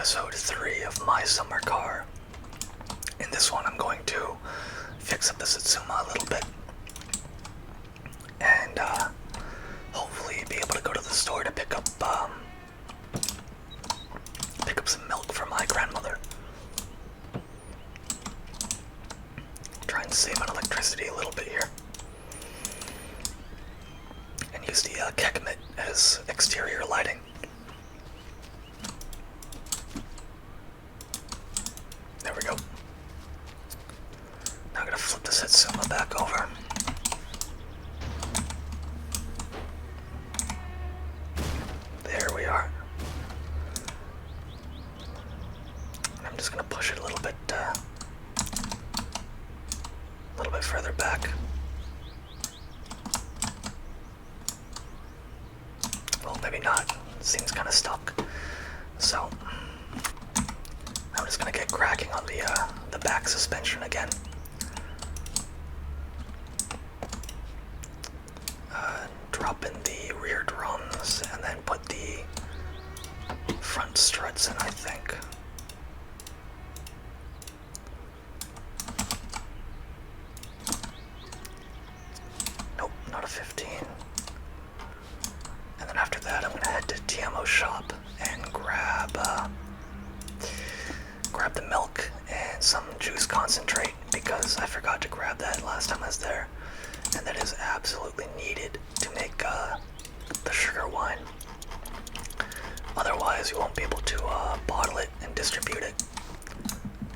episode 3 of My Summer Car. In this one, I'm going to fix up the Satsuma a little bit and hopefully be able to go to the store to pick up some milk for my grandmother. Try and save on electricity a little bit here. And use the Kekmit as exterior lighting. There we go. Now I'm gonna flip the Satsuma back over. There we are. And I'm just gonna push it a little bit further back. Well, maybe not. It seems kind of stuck. So I'm just gonna get cracking on the back suspension again. Drop in the rear drums and then put the front struts in, I think. Nope, not a 15. And then after that, I'm gonna head to TMO shop and grab the milk and some juice concentrate, because I forgot to grab that last time I was there, and that is absolutely needed to make the sugar wine. Otherwise, you won't be able to bottle it and distribute it,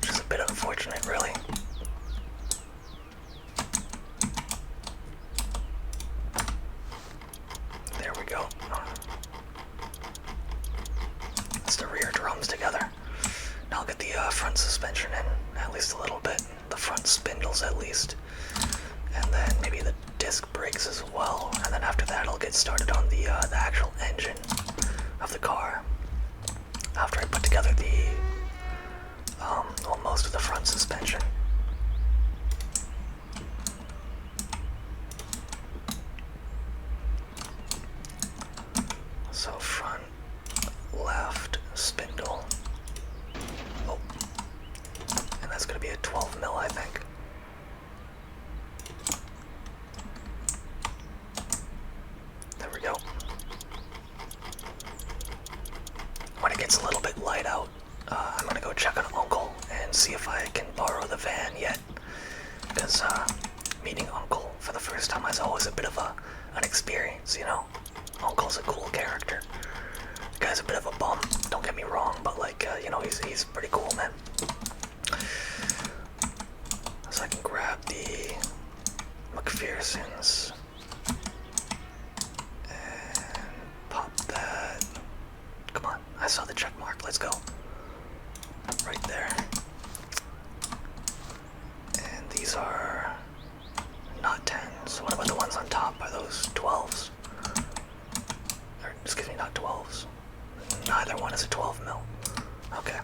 which is a bit unfortunate, really. There we go. That's the rear drums together. Now I'll get the front suspension in at least a little bit, the front spindles at least, and then maybe the disc brakes as well. And then after that, I'll get started on the actual engine of the car. After I put together most of the front suspension. So front left spindle. Oh, and that's going to be a 12 mil, I think. There we go. When it gets a little bit light out, I'm going to go check on Uncle and see if I can borrow the van yet. Because meeting Uncle for the first time is always a bit of an experience, you know? Uncle's a cool character. The guy's a bit of a bum, don't get me wrong, but like, you know, he's pretty cool, man. So I can grab the McPherson's and pop that. Come on, I saw the check mark, let's go. Right there. And these are not 10s. What about the ones on top? Are those 12s? Or, excuse me, not 12s. Neither one is a 12 mil. Okay.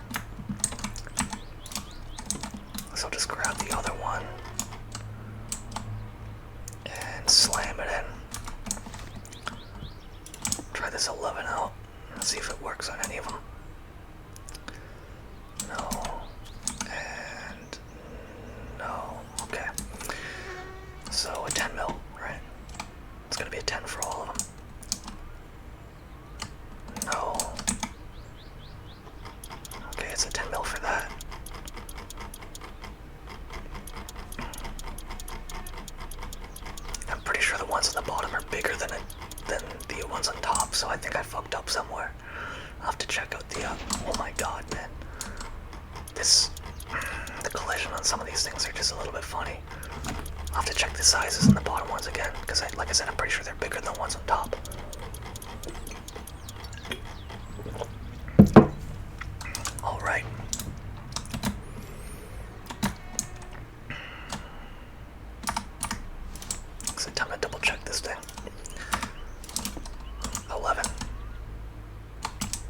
So I'll just grab the other one and slam it in. Try this 11 out and see if it works on any of them. No. And no. Okay. So a 10 mil, right? It's gonna be a 10 for all of them. No. Okay, it's a 10 mil for that. I'm pretty sure the ones on the bottom are bigger than the ones on top, so I think I fucked up somewhere. I'll have to check out the, oh my god, man. The collision on some of these things are just a little bit funny. I'll have to check the sizes on the bottom ones again, because like I said, I'm pretty sure they're bigger than the ones on top. Alright. So time to double check this thing. 11.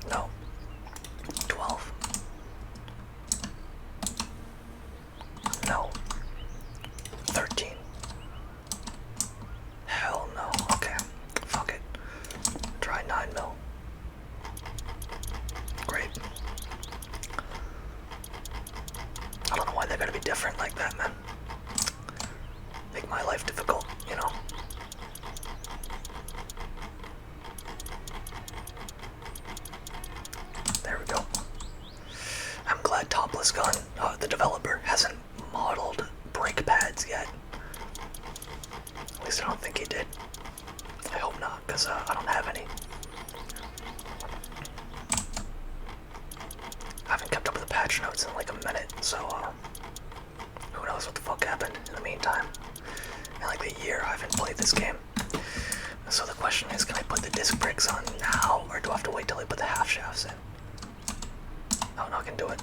No. 12. No. 13. Hell no. Okay. Fuck it. different like that, man. Make my life difficult, you know? There we go. I'm glad Topless Gun, the developer, hasn't modeled brake pads yet. At least I don't think he did. I hope not, because I don't have any. I haven't kept up with the patch notes in like a minute, so who knows what the fuck happened in the meantime. In like a year I haven't played this game. So the question is, can I put the disc brakes on now, or do I have to wait till I put the half shafts in? Oh no, I can do it.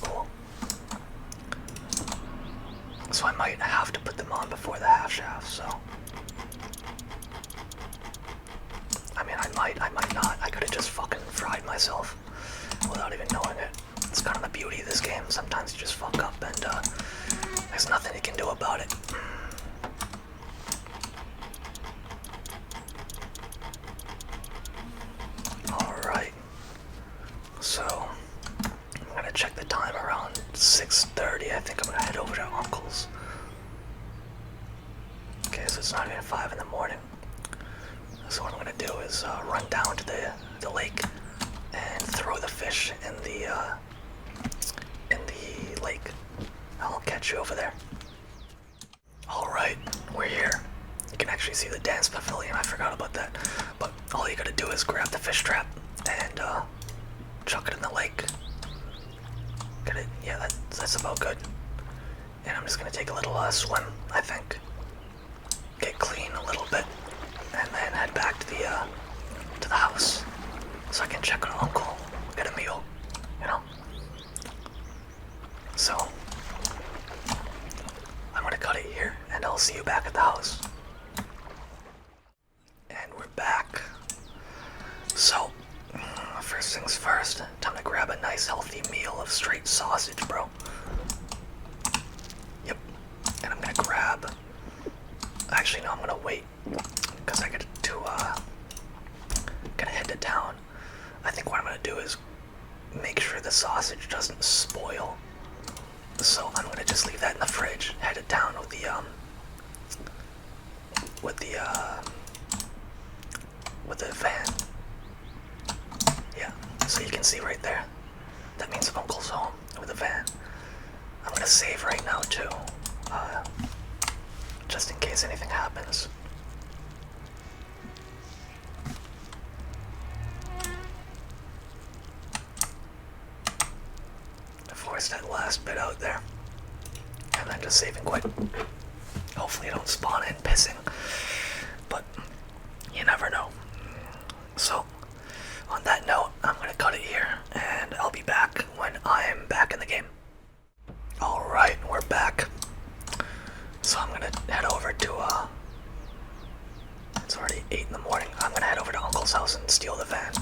Cool. So I might have to put them on before the half shafts, so. I mean, I might not. I could have just fucking fried myself without even knowing it. It's kind of the beauty of this game. Sometimes you just fuck up and there's nothing you can do about it. Alright. So, I'm gonna check the time around 6:30. I think I'm gonna head over to Uncle's. Okay, so it's not even 5 in the morning. So what I'm gonna do is run down to the lake and throw the fish in the lake. I'll catch you over there. Alright, we're here. You can actually see the dance pavilion, I forgot about that. But all you gotta do is grab the fish trap and chuck it in the lake. Get it? Yeah, that's about good. And I'm just gonna take a little swim, I think. Get clean a little bit. And then head back to the house, so I can check on Uncle, get a meal, you know. So I'm gonna cut it here, and I'll see you back at the house. And we're back. So first things first, time to grab a nice healthy meal of straight sausage, bro. Yep. And I'm gonna grab. Actually, no, I'm gonna wait. Because I gotta head to town. I think what I'm gonna do is make sure the sausage doesn't spoil. So I'm gonna just leave that in the fridge. Head to town with the van. Yeah. So you can see right there. That means Uncle's home with a van. I'm gonna save right now too, just in case anything happens. Force that last bit out there, and then just saving quick. Hopefully I don't spawn in pissing, but you never know. So on that note, I'm gonna cut it here, and I'll be back when I'm back in the game. Alright, we're back. So I'm gonna head over to it's already 8 in the morning. I'm gonna head over to Uncle's house and steal the van.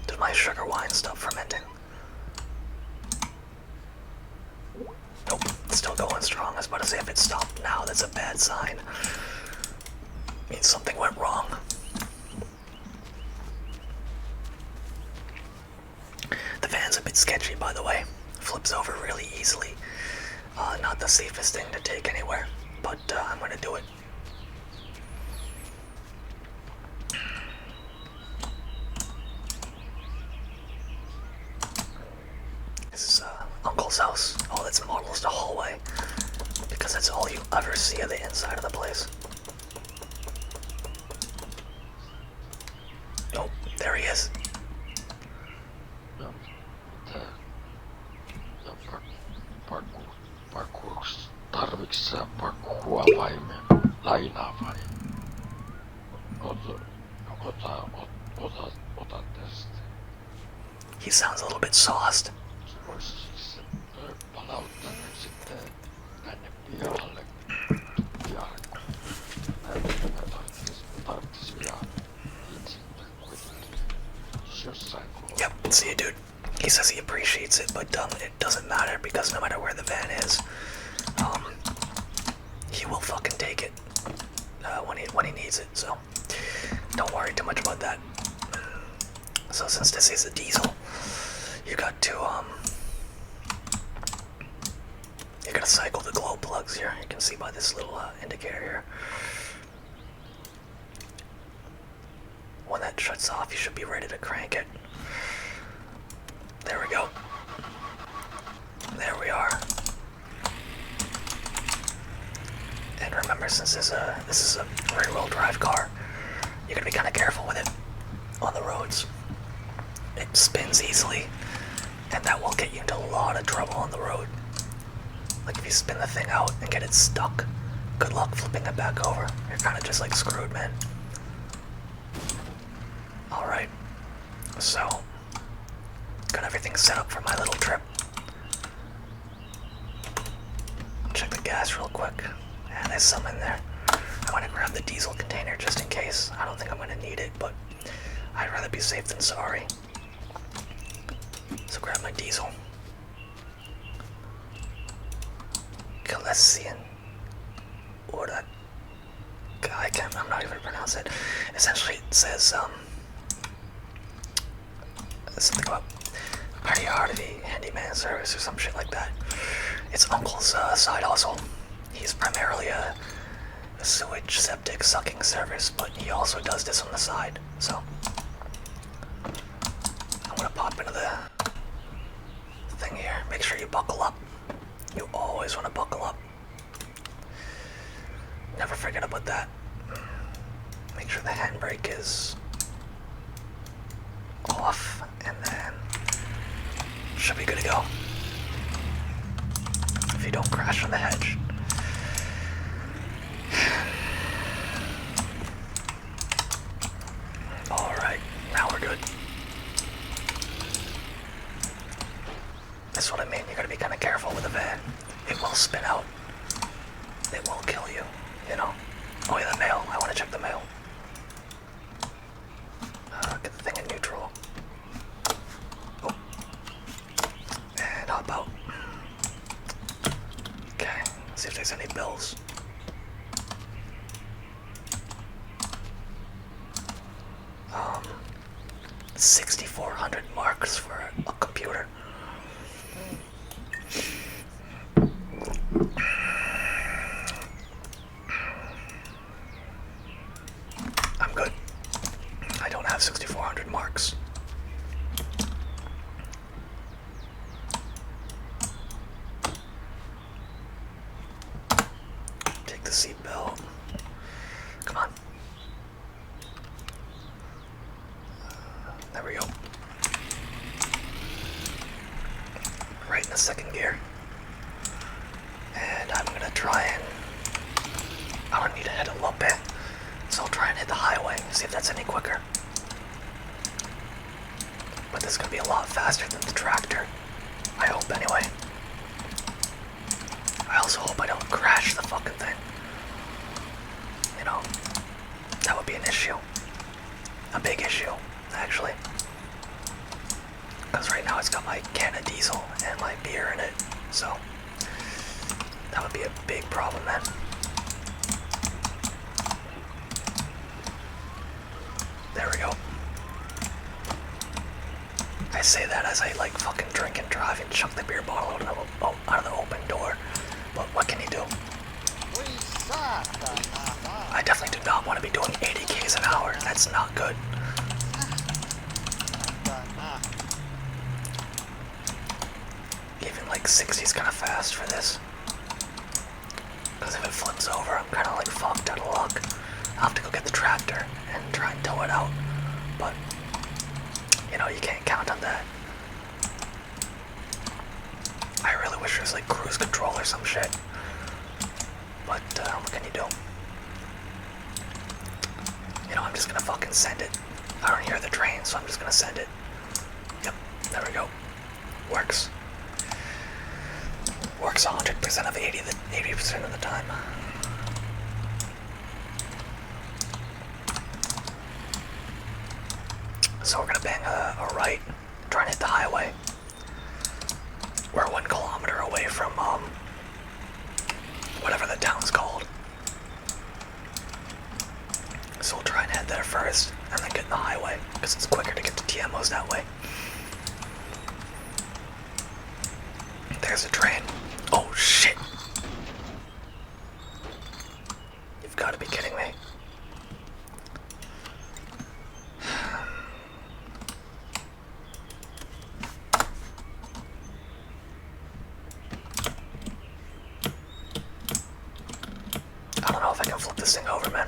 Did my sugar wine stop fermenting? Nope, it's still going strong. I was about to say, if it stopped now, that's a bad sign. Means something went wrong. The van's a bit sketchy, by the way. Flips over really easily. Not the safest thing to take anywhere, but I'm gonna do it. This is Uncle's house. All that's modeled is the hallway, because that's all you ever see of the inside of the place. Oh, there he is. Tarvitsetko sä parkkua vai lainaa vai? Ota tästä. He sounds a little bit sauced. Voisi palauttaa nyt sitten tänne pihalle. Tarvitsis vielä itse kuitenkin. Jossain kohdassa. Yep, see you, dude. He says he appreciates it, but it doesn't matter, because no matter where the van is, he will fucking take it when he needs it. So don't worry too much about that. So since this is a diesel, you got to you gotta cycle the glow plugs here. You can see by this little indicator here. When that shuts off, you should be ready to crank it. There we go. There we are. And remember, since this is a rear-wheel drive car, you gotta be kind of careful with it on the roads. It spins easily, and that will get you into a lot of trouble on the road. Like if you spin the thing out and get it stuck, good luck flipping it back over. You're kind of just like screwed, man. Alright, so got everything set up for my little trip. Check the gas real quick. Yeah, there's some in there. I'm gonna grab the diesel container just in case. I don't think I'm gonna need it, but I'd rather be safe than sorry. So grab my diesel. Galician. Or that. I'm not even gonna pronounce it. Essentially, it says, something about priority handyman service or some shit like that. It's Uncle's side hustle. He's primarily a sewage septic sucking service, but he also does this on the side. So I'm gonna pop into the thing here. Make sure you buckle up. You always want to buckle up. Never forget about that. Make sure the handbrake is off, and then should be good to go. If you don't crash on the hedge. Alright, now we're good. That's what I mean, you gotta be kind of careful with the van. It will spin out. It will kill you, you know? Oh yeah, the mail. I want to check the mail. Get the thing in neutral. Oh. And hop out. Okay, let's see if there's any bills. Um, 6,400 marks for a computer. I'm good. I don't have 6,400 marks. Take the seatbelt. Come on. There we go. Right in the second gear. And I'm gonna try and... I don't need to hit a lope, so I'll try and hit the highway, see if that's any quicker. But this is gonna be a lot faster than the tractor. I hope anyway. I also hope I don't crash the fucking thing. You know, that would be an issue. A big issue, actually. Because right now it's got my can of diesel and my beer in it, so that would be a big problem then. There we go. I say that as I like fucking drink and drive and chuck the beer bottle out of the open door. But what can you do? I definitely do not want to be doing 80 k's an hour. That's not good. Even like 60 is kind of fast for this. Because if it flips over, I'm kind of like fucked out of luck. I'll have to go get the tractor and try and tow it out. But, you know, you can't count on that. I really wish there was like cruise control or some shit. But, what can you do? You know, I'm just gonna fucking send it. I don't hear the train, so I'm just gonna send it. Yep, there we go. Works. Works 100% of 80% of the time. So we're gonna bang a right, try and hit the highway. We're 1 kilometer away from whatever the town's called. So we'll try and head there first, and then get in the highway, because it's quicker to get to TMOs that way. There's a train. Oh shit! You've got to be kidding me. I don't know if I can flip this thing over, man.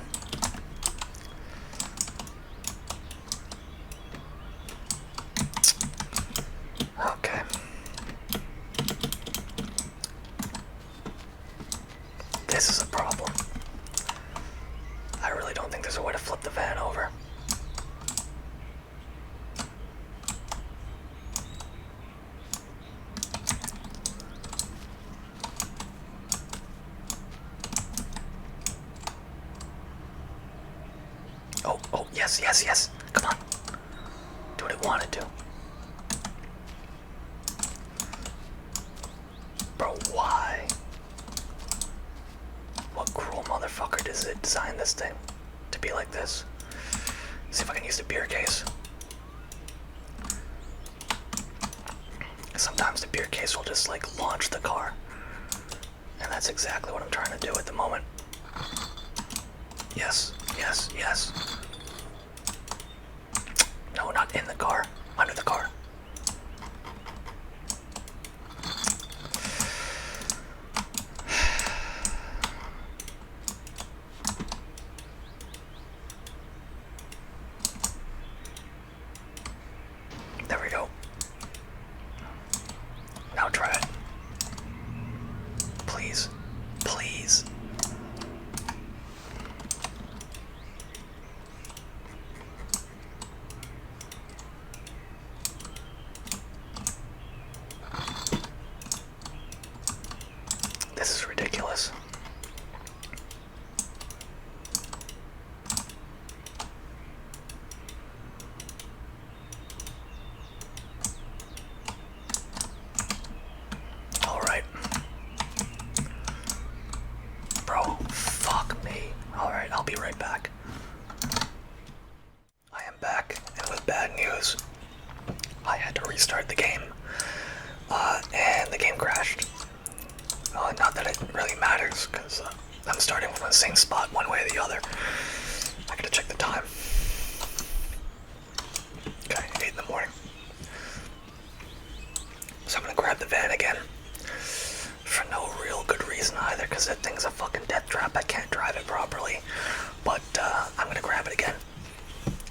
Okay. This is a problem. I really don't think there's a way to flip the van over. Oh, yes, yes, yes. Come on. Do what it wanted to. Bro, why? What cruel motherfucker does it design this thing to be like this? See if I can use the beer case. Sometimes the beer case will just like launch the car. And that's exactly what I'm trying to do at the moment. Yes, yes, yes. No, not in the car. Under the car. There we go. Now try it. Please. Please. This is ridiculous. Alright. Bro, fuck me. Alright, I'll be right back. I am back, and with bad news. I had to restart the game. And the game crashed. Not that it really matters, because I'm starting from the same spot one way or the other. I gotta check the time. Okay, 8 in the morning. So I'm gonna grab the van again. For no real good reason either, because that thing's a fucking death trap. I can't drive it properly. But I'm gonna grab it again.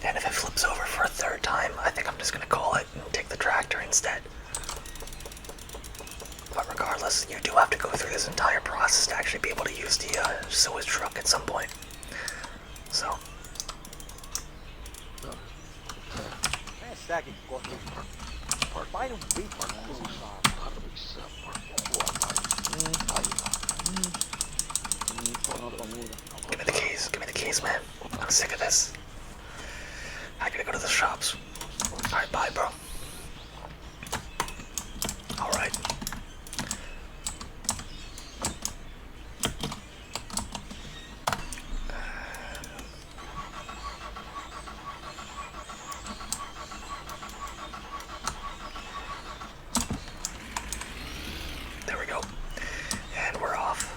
And if it flips over for a third time, I think I'm just gonna call it and take the tractor instead. But regardless, you do have to go through this entire process to actually be able to use the sewage truck at some point. So. Tässäkin kohti. Painu vittu. Tarvitsee parkkua Give me the keys. Give me the keys, man. I'm sick of this. I gotta go to the shops. Alright, bye, bro. Alright. There we go. And we're off.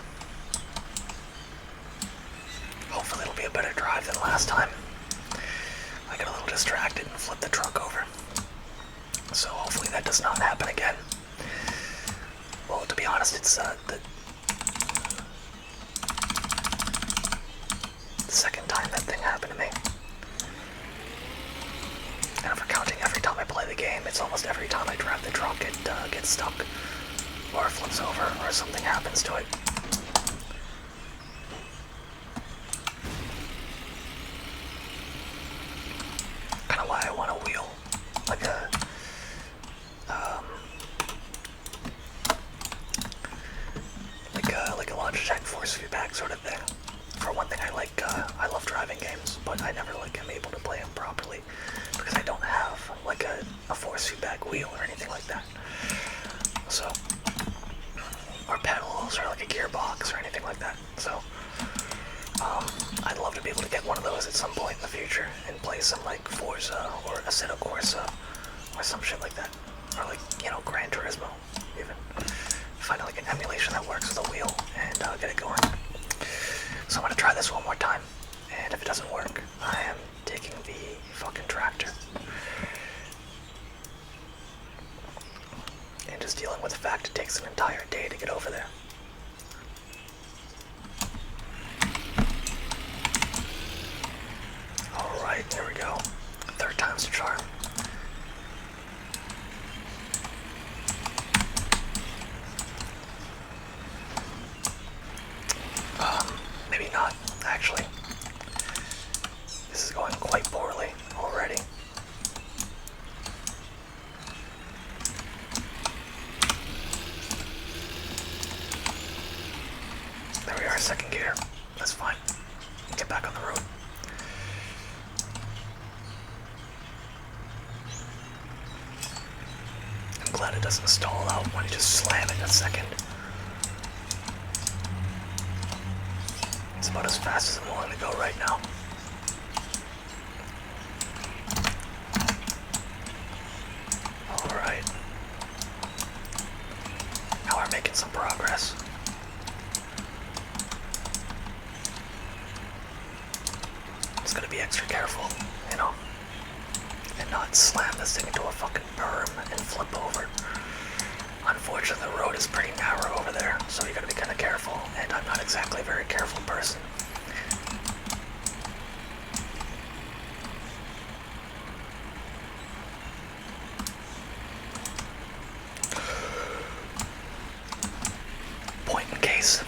Hopefully it'll be a better drive than last time. I got a little distracted and flipped the truck over. So hopefully that does not happen again. Well, to be honest, it's the second time that thing happened to me. And if we're counting every time I play the game, it's almost every time I drive the truck it gets stuck. Or it flips over, or something happens to it. Kinda why I want a wheel. Like a like a Logitech force feedback sort of thing. For one thing, I love driving games, but I never am able to play them properly because I don't have like a force feedback wheel or anything like that. So, or pedals or like a gear I'd love to be able to get one of those at some point in the future and play some like Forza or Assetto Corsa or some shit like that. Or like, you know, Gran Turismo even. Find like an emulation that works with a wheel and get it going. So I'm gonna try this one more time. And if it doesn't work, I am taking the fucking tractor. And just dealing with the fact it takes an entire day to get over there. Alright, there we go. Third time's the charm. Maybe not, actually. This is going quite poorly already. There we are, second gear. That's fine. Get back on the road. I'm glad it doesn't stall out when you just slam it in a second. It's about as fast as I'm willing to go right now. Alright. Now we're making some progress. Just gotta be extra careful, you know, and not slam this thing into a fucking berm and flip over. Unfortunately, the road is pretty narrow over there, so you gotta be kind of careful, and I'm not exactly a very careful person. Point in case.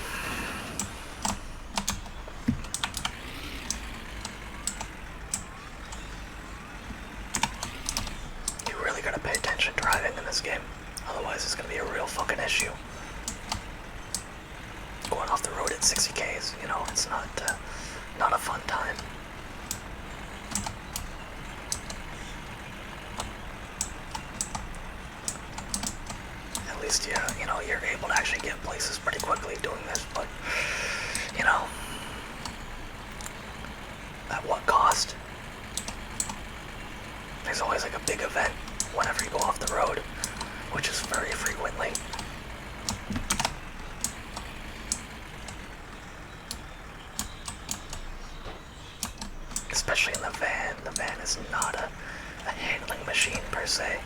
You really gotta pay attention driving in this game. Otherwise, it's gonna be a real fucking issue. Going off the road at 60 Ks, you know, it's not a fun time. At least, yeah, you know, you're able to actually get places pretty quickly doing this, but, you know, at what cost? There's always like a big event whenever you go off the road, which is very frequently. Especially in the van. The van is not a handling machine per se.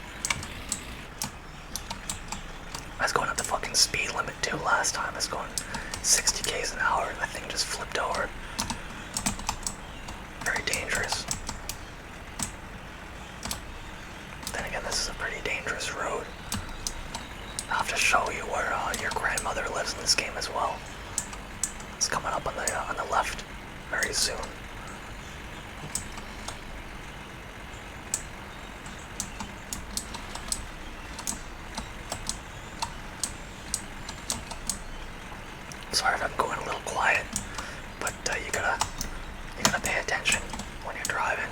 I was going at the fucking speed limit too last time. I was going 60 Ks an hour and the thing just flipped over. Very dangerous. Then again, this is a pretty dangerous road. I'll have to show you where your grandmother lives in this game as well. It's coming up on the left very soon. Sorry if I'm going a little quiet, but you gotta pay attention when you're driving.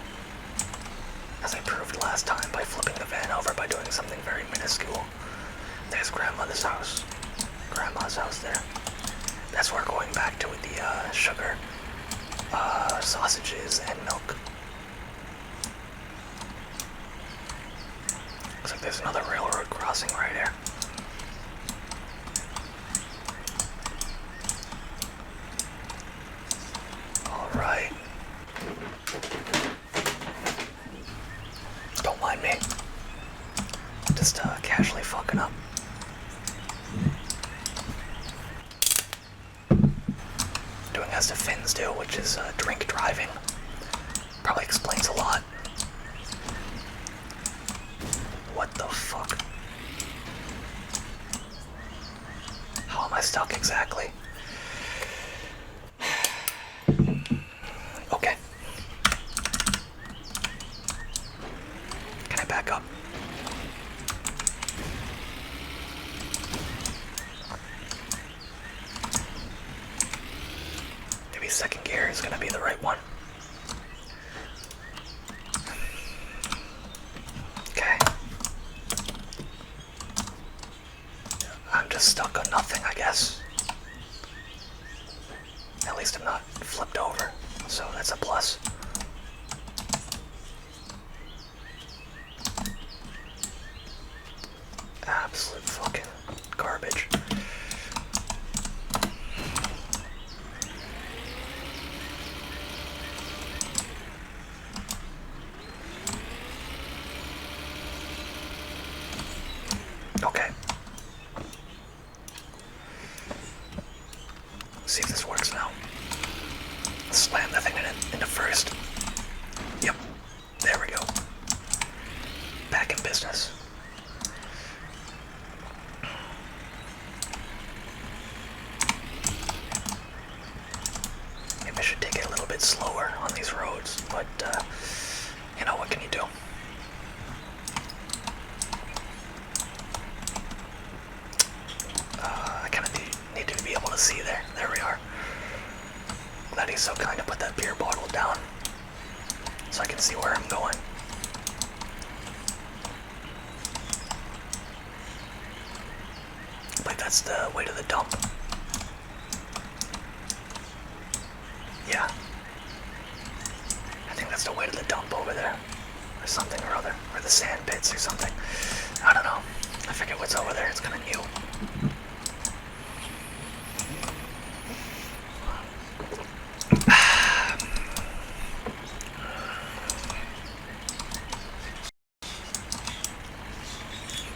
As I proved last time by flipping the van over by doing something very minuscule. There's grandmother's house. Grandma's house there. That's where we're going back to with the sugar, sausages, and milk. Looks like there's another railroad crossing right here. Alright. Don't mind me. Just casually fucking up. Doing as the Finns do, which is drink driving. Probably explains a lot. What the fuck? How am I stuck exactly? Okay. Can I back up? Maybe second gear is gonna be the right one. Okay. I'm just stuck on nothing, I guess. At least I'm not flipped over, so that's a plus. Absolute fucking garbage. Okay. Let's see if this works now. Slam that thing into first. Yep. There we go. Back in business. Maybe I should take it a little bit slower on these roads, but you know, what can you do? I kind of need to be able to see there. There we are. Glad he's so kind to put that beer bottle down so I can see where I'm going. I believe that's the way to the dump. Yeah. I think that's the way to the dump over there. Or something or other. Or the sand pits or something. I don't know. I forget what's over there. It's kind of new.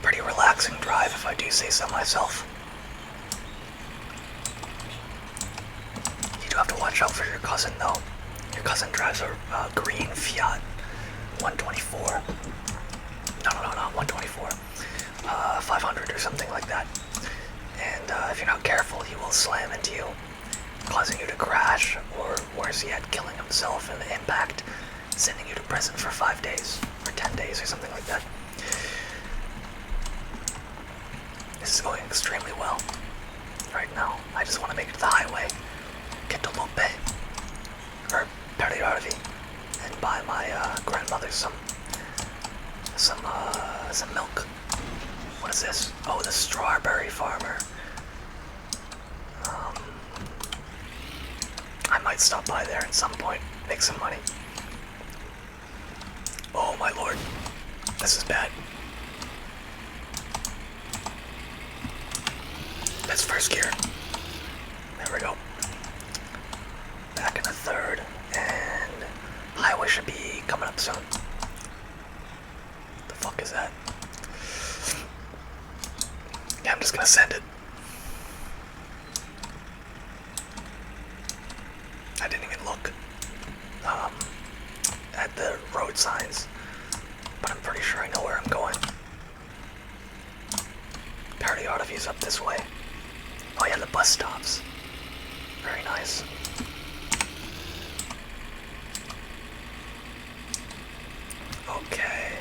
Pretty relaxing drive, if I do say so myself. You do have to watch out for your cousin, though. Your cousin drives a green Fiat 124. No, not 124. 500 or something like that. And if you're not careful, he will slam into you, causing you to crash, or worse yet, killing himself in the impact, sending you to prison for 5 days, or 10 days, or something like that. This is going extremely well right now. I just want to make it to the highway, get to Lope, or Periarvi, and buy my grandmother some milk. What is this? Oh, the strawberry farmer. I might stop by there at some point, make some money. Oh my lord, this is bad. That's first gear. There we go. Back in the third, and highway should be coming up soon. The fuck is that? Yeah, I'm just gonna send it. I didn't even look at the road signs, but I'm pretty sure I know where I'm going. Periarvi's up this way. Oh yeah, the bus stops. Very nice. Okay.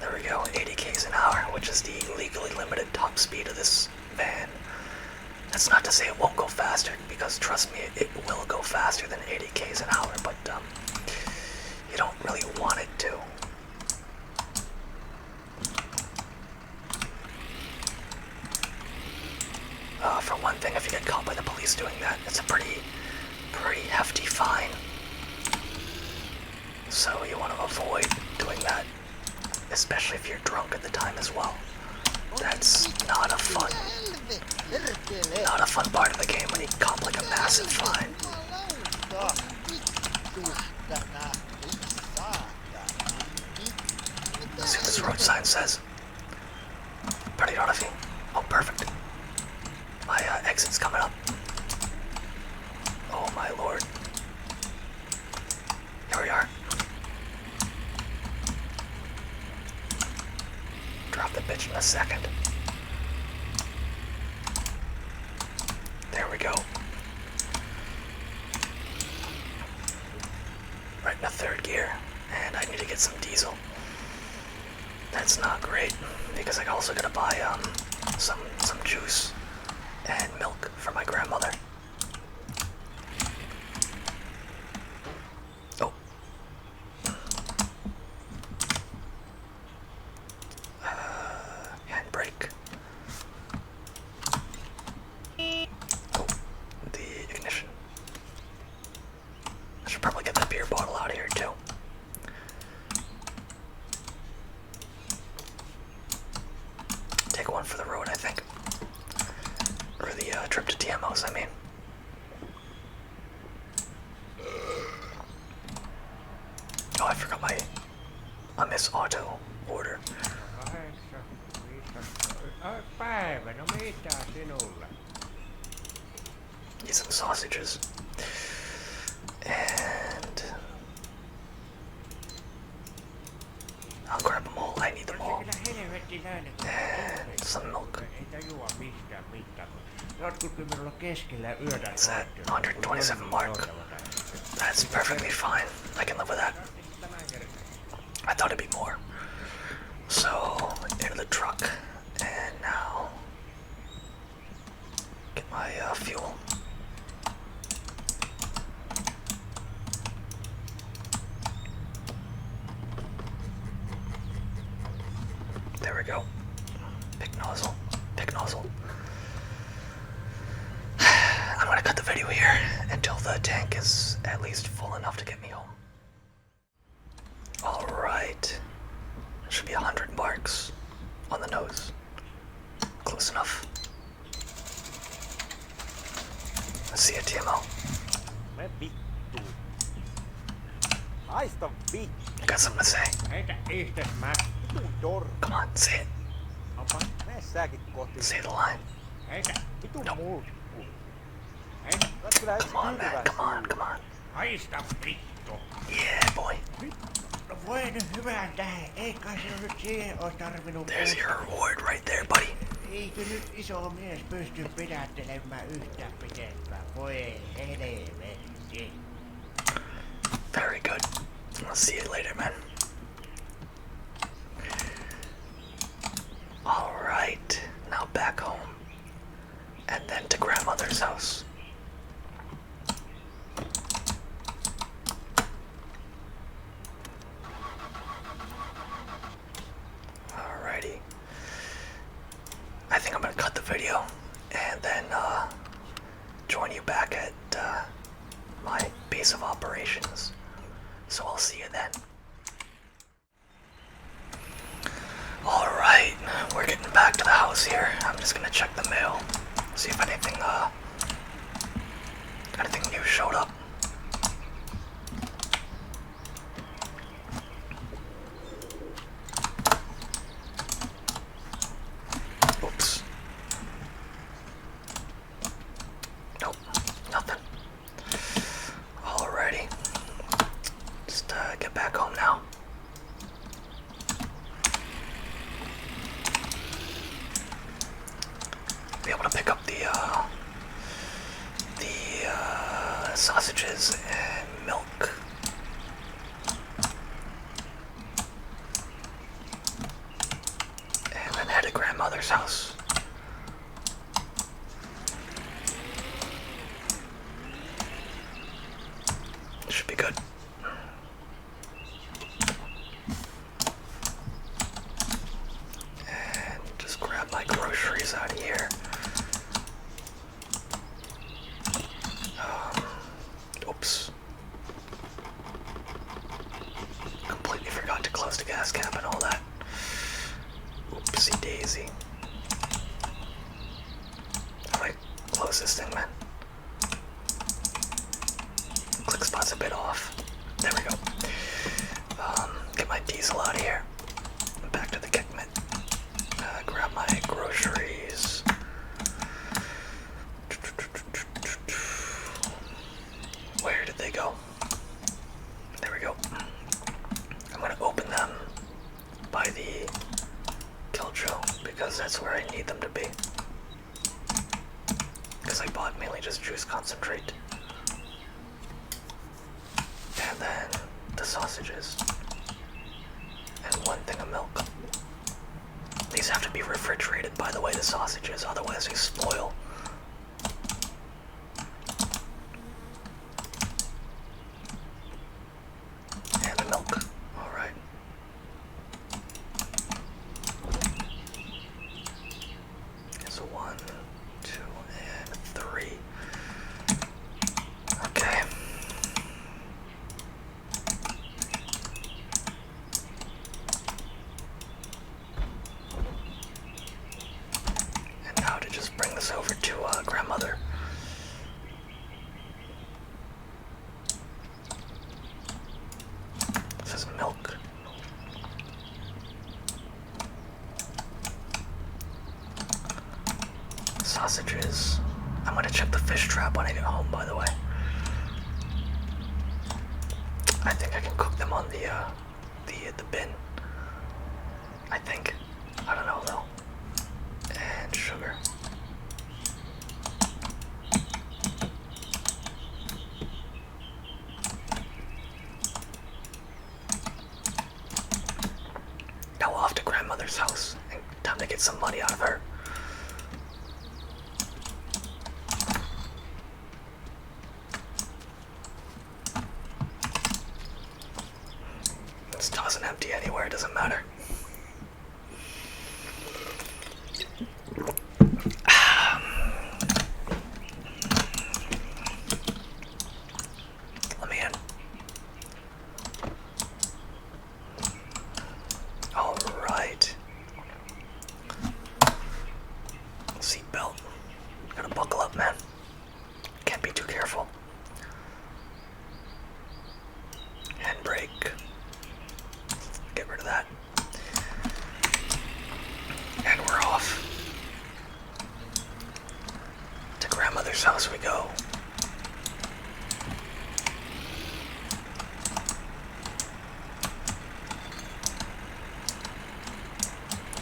There we go, 80 k's an hour, which is the legally limited top speed of this van. That's not to say it won't go faster, because trust me, it will go faster than 80 k's an hour, but you don't really want it to. For one thing, if you get caught by the police doing that, it's a pretty hefty fine. So you want to avoid doing that, especially if you're drunk at the time as well. That's not a fun part of the game when you cop like a massive fine. Let's see what this road sign says. Periarvi. Oh, perfect. My exit's coming up. Oh my lord. Here we are. Drop the bitch in a second. There we go. Right in the third gear. And I need to get some diesel. That's not great, because I also gotta buy some juice and milk for my grandmother. Oh. Handbrake. Oh, the on this auto order. 8, 15, päivä, no mitä sinulle? Need some sausages. And I'll grab them all. I need them all. Kyllä helvettiläinen. And some milk. Ei tajua mistään mitään. Jotkut minulla keskellä yötä. Is that 127 mark? That's perfectly fine. I can live with that. I thought it'd be more. So, into the truck. And now, get my fuel. There we go. Pick nozzle. Pick nozzle. I'm gonna cut the video here until the tank is at least full enough to get me home. Alright. Should be 100 marks on the nose. Close enough. Let's see it, TMO. Me vittu. Haista vittu. You got something to say? Heitä itses mä. Vittu dor. Come on, say it. Opa. Mene säkin kotiin. Say the line. Heitä. Vittu No. mulkku. Heitä. Sä oot kyllä yksi Come on, man. kylväs. Come on, come on. Haista vittu. Yeah, boy. No voi nyt hyvään tähän. Ei kai sinun nyt siihen ois tarvinnut There's your reward right there, buddy. Eikö nyt iso mies pysty pidättelemään yhtään pitempään? Voi helvetti. Very good. I'll see you later, man. Alright. Now back home. And then to grandmother's house. Alrighty. I think I'm gonna cut the video and then join you back at my base of operations. So I'll see you then. Alright, we're getting back to the house here. I'm just gonna check the mail, see if anything new showed up. Oops. Nope, nothing. Alrighty. Just get back home now. Be able to pick up the sausages and milk. And then head to grandmother's house. Should be good. And just grab my groceries out of here. Oops. Completely forgot to close the gas cap and all that. Oopsie daisy. How do I close this thing, man? Click spot's a bit off. There we go. Get my diesel out of here. Back to the Kickmit. Grab my groceries. Where did they go? There we go. I'm gonna open them by the kill drill because that's where I need them to be. Because I bought mainly just juice concentrate. And then the sausages. And one thing of milk. These have to be refrigerated, by the way, the sausages, otherwise they spoil. And the milk. Alright. So 1, 2, and 3. Okay. And now to just bring this over sausages. I'm gonna check the fish trap when I get home, by the way. I think I can cook them on the bin. I think. I don't know though. And sugar. Now off to grandmother's house. And time to get some money out of her. This doesn't empty anywhere, it doesn't matter. Let me in. Alright. Seatbelt. Gotta buckle up, man. Can't be too careful. Handbrake. Get rid of that. And we're off. To grandmother's house we go.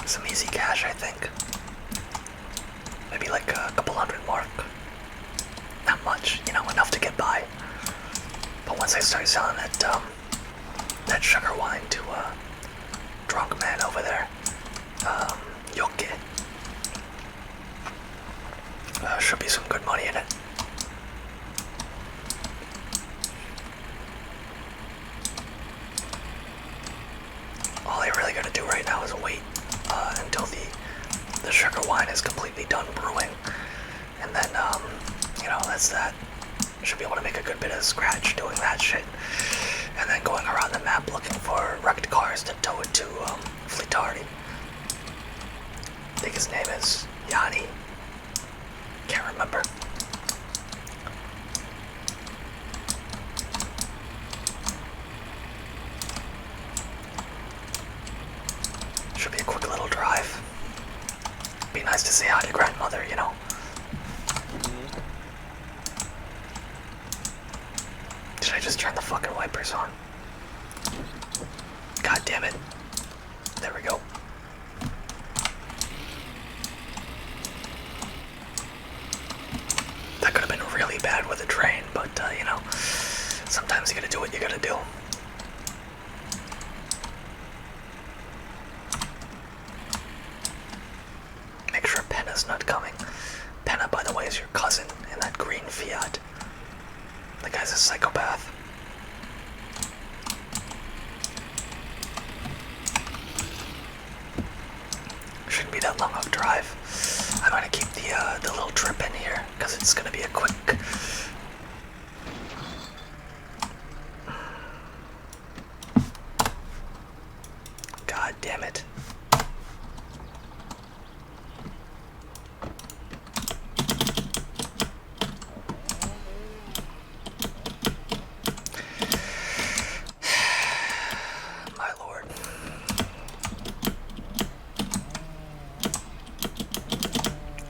Some easy cash, I think. Maybe like a couple hundred mark. Not much, you know, enough to get by. But once I start selling that sugar wine to drunk man over there, Yoke, should be some good money in it. All I really gotta do right now is wait until the sugar wine is completely done brewing, and then you know, that's that. Should be able to make a good bit of scratch doing that shit, and then going around the map looking for wrecked cars to tow it to Fleetardy. I think his name is Yanni. Can't remember. Should be a quick little drive. Be nice to say hi to grandmother, you know. Did I just turn the fucking wipers on? God damn it. There we go. That could have been really bad with a train, but you know, sometimes you gotta do what you gotta do. Make sure Penna's not coming. Penna, by the way, is your cousin in that green Fiat. The guy's a psychopath. Shouldn't be that long of a drive. I'm gonna keep the little trip in here because it's gonna be a quick. God damn it.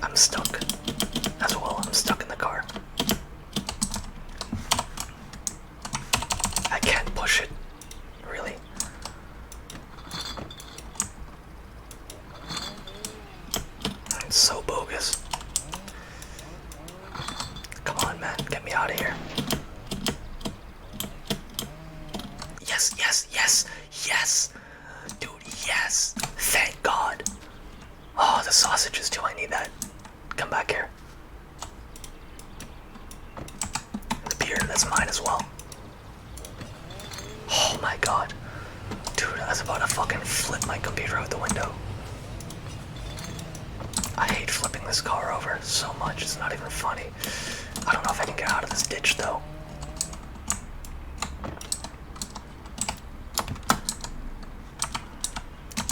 I'm stuck as well. I'm stuck in the car. I can't push it, really. It's so bogus. Come on, man, get me out of here. Yes, yes, yes, yes! Dude, yes! Thank God! Oh, the sausages too, I need that. Come back here. The beer, that's mine as well. Oh my God. Dude, I was about to fucking flip my computer out the window. I hate flipping this car over so much, it's not even funny. I don't know if I can get out of this ditch though.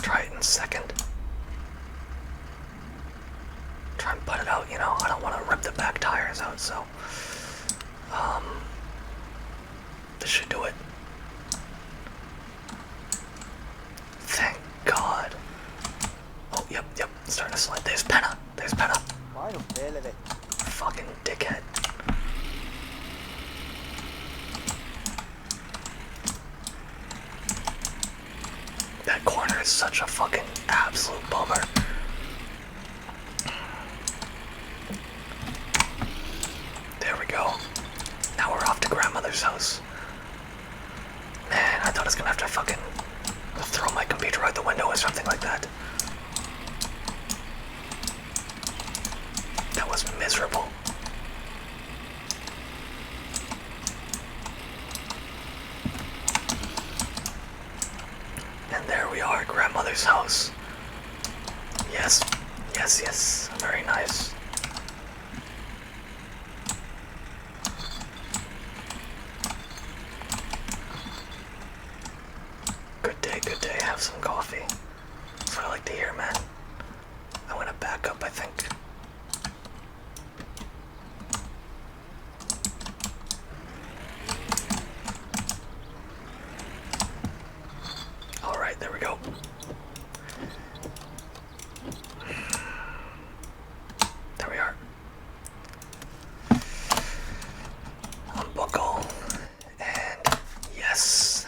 Try it in a second. Try and put it out, you know, I don't want to rip the back tires out, so this should do it. Thank God. Oh, yep, it's starting to slide. There's Penna. Painu helvetti. is such a fucking absolute bummer. There we go. Now we're off to grandmother's house. Man, I thought I was gonna have to fucking throw my computer out the window or something like that. That was miserable. And there we are, grandmother's house. Yes, yes, yes, very nice. Good day, have some coffee. That's what I like to hear, man. I'm gonna back up, I think. Alright, there we go. There we are. Unbuckle. And yes,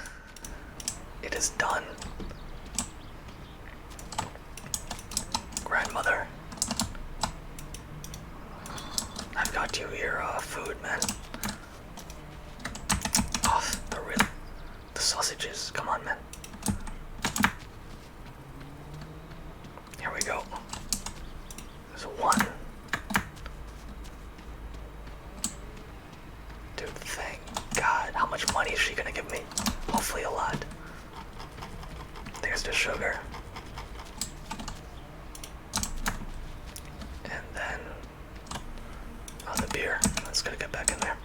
it is done. Grandmother, I've got you your food, man. Oh, the sausages. Come on, man. Here we go. There's one. Dude, thank God. How much money is she gonna give me? Hopefully a lot. There's the sugar. And then the beer. Let's gotta get back in there.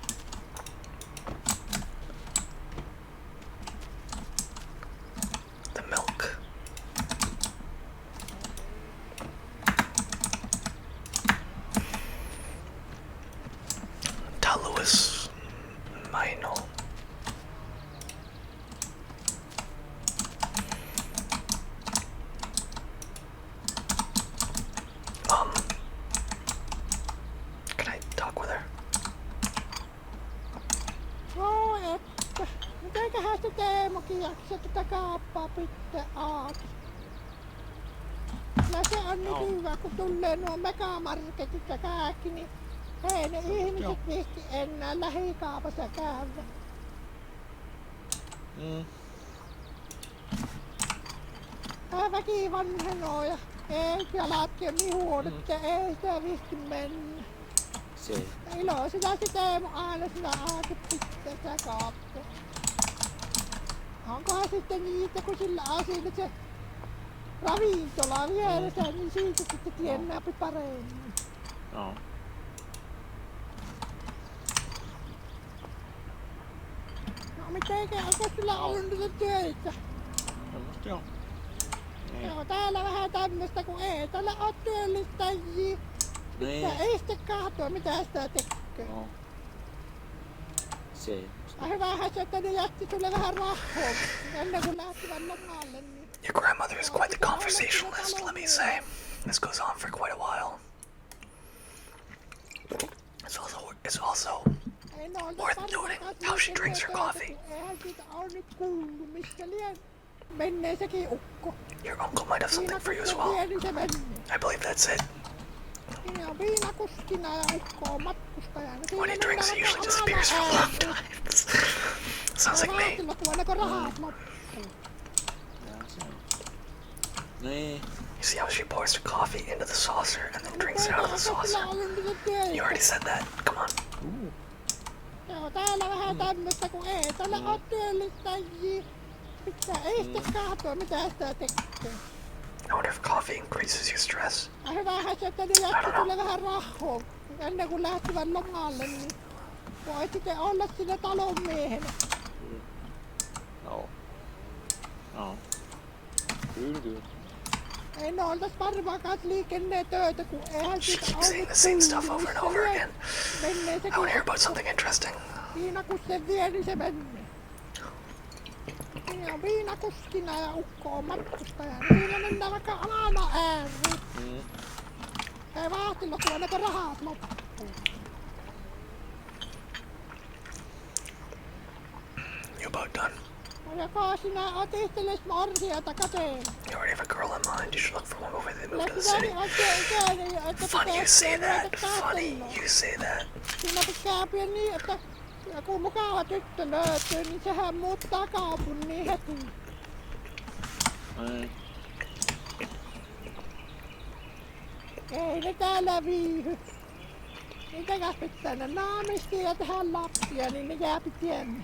The milk. Taluis Mino. Can I talk with her? No, että. Mitenköhän se Teemokin jaksaa tätä kaappaa pitää auki? Kyllä se on niin hyvä, kun tulee nuo megamarketit ja kaikki, niin ei ne ihmiset viitti enää lähikaupassa käydä. Tää väki vanhenoo ja ei jalatkin on niin huonot, että ei sitä viitti mennä. Se. Iloisilla se Teemo aina sillä auki pitää sitä kaappaa. Onkohan sitten niitä, kun sillä on siinä se ravintola vieressä, niin siitä sitten tiennää paremmin. Ja. No mitenkään, onko sillä ollut niitä töitä? Semmosta joo. Joo, täällä vähän tämmöstä, kun ei täällä oo työllistäjiä. Ja ei sitten kahtoa, mitä sitä tekee. No. Se. Ja hyvähän se, että ne jätti sulle vähän rahaa ennen kuin lähtivät lomalle. Niin. Your grandmother is quite the conversationalist, let me say. This goes on for quite a while. It's also Ei ne ole worth noting how she drinks her coffee. Eihän siitä ole nyt kuullut, mistä lien menee sekin ukko. Your uncle might have something for you as well. Pieni se menee. I believe that's it. Siinä on viinakuskina ja ukko on matkustajana. When he drinks, he usually disappears for a long time. Sounds like me. Tuonneko rahat loppuu? Niin. You see how she pours her coffee into the saucer and then drinks it out of the saucer? You already said that. Come on. Joo, täällä vähän tämmöstä, kun ei täällä oo työllistäjiä. Pitää ei sitten kahtoa, mitä sitä tekee. I wonder if coffee increases your stress. Ja hyvähän se, että ne jätti sulle vähän rahaa ennen kuin lähtivät lomalle, niin voi sitten olla siinä talon miehenä. Joo. Joo. Kyllä. Ei ne oltais varmaankaan liikenneen töitä, kun eihän She siitä keeps ole saying nyt the same stuff kuullut, over and missä over lie again. menee I sekin. want to hear about something interesting. Siinä kun se vie, niin se menee. Siinä on viinakuskina ja ukko on matkustajana. Siinä mennään vaikka aina ääriin. Ei vahtilla, tuonneko rahat loppuu. You about done? Joko sinä oot itsellesi morsiota käteen? You already have a girl in mind. You should look for one before they move Kyllä to the sitä city. niin oikein ikäinen, että Funny you say pitää that. ruveta Funny katsella. you say that. Siinä pitää niin, että joku mukava tyttö löytyy, niin sehän muuttaa kaupungin heti. Ei. Ei ne täällä viihy. Niitä kanssa pitää ne naamistia ja tehdä lapsia, niin ne jääpi tiemme.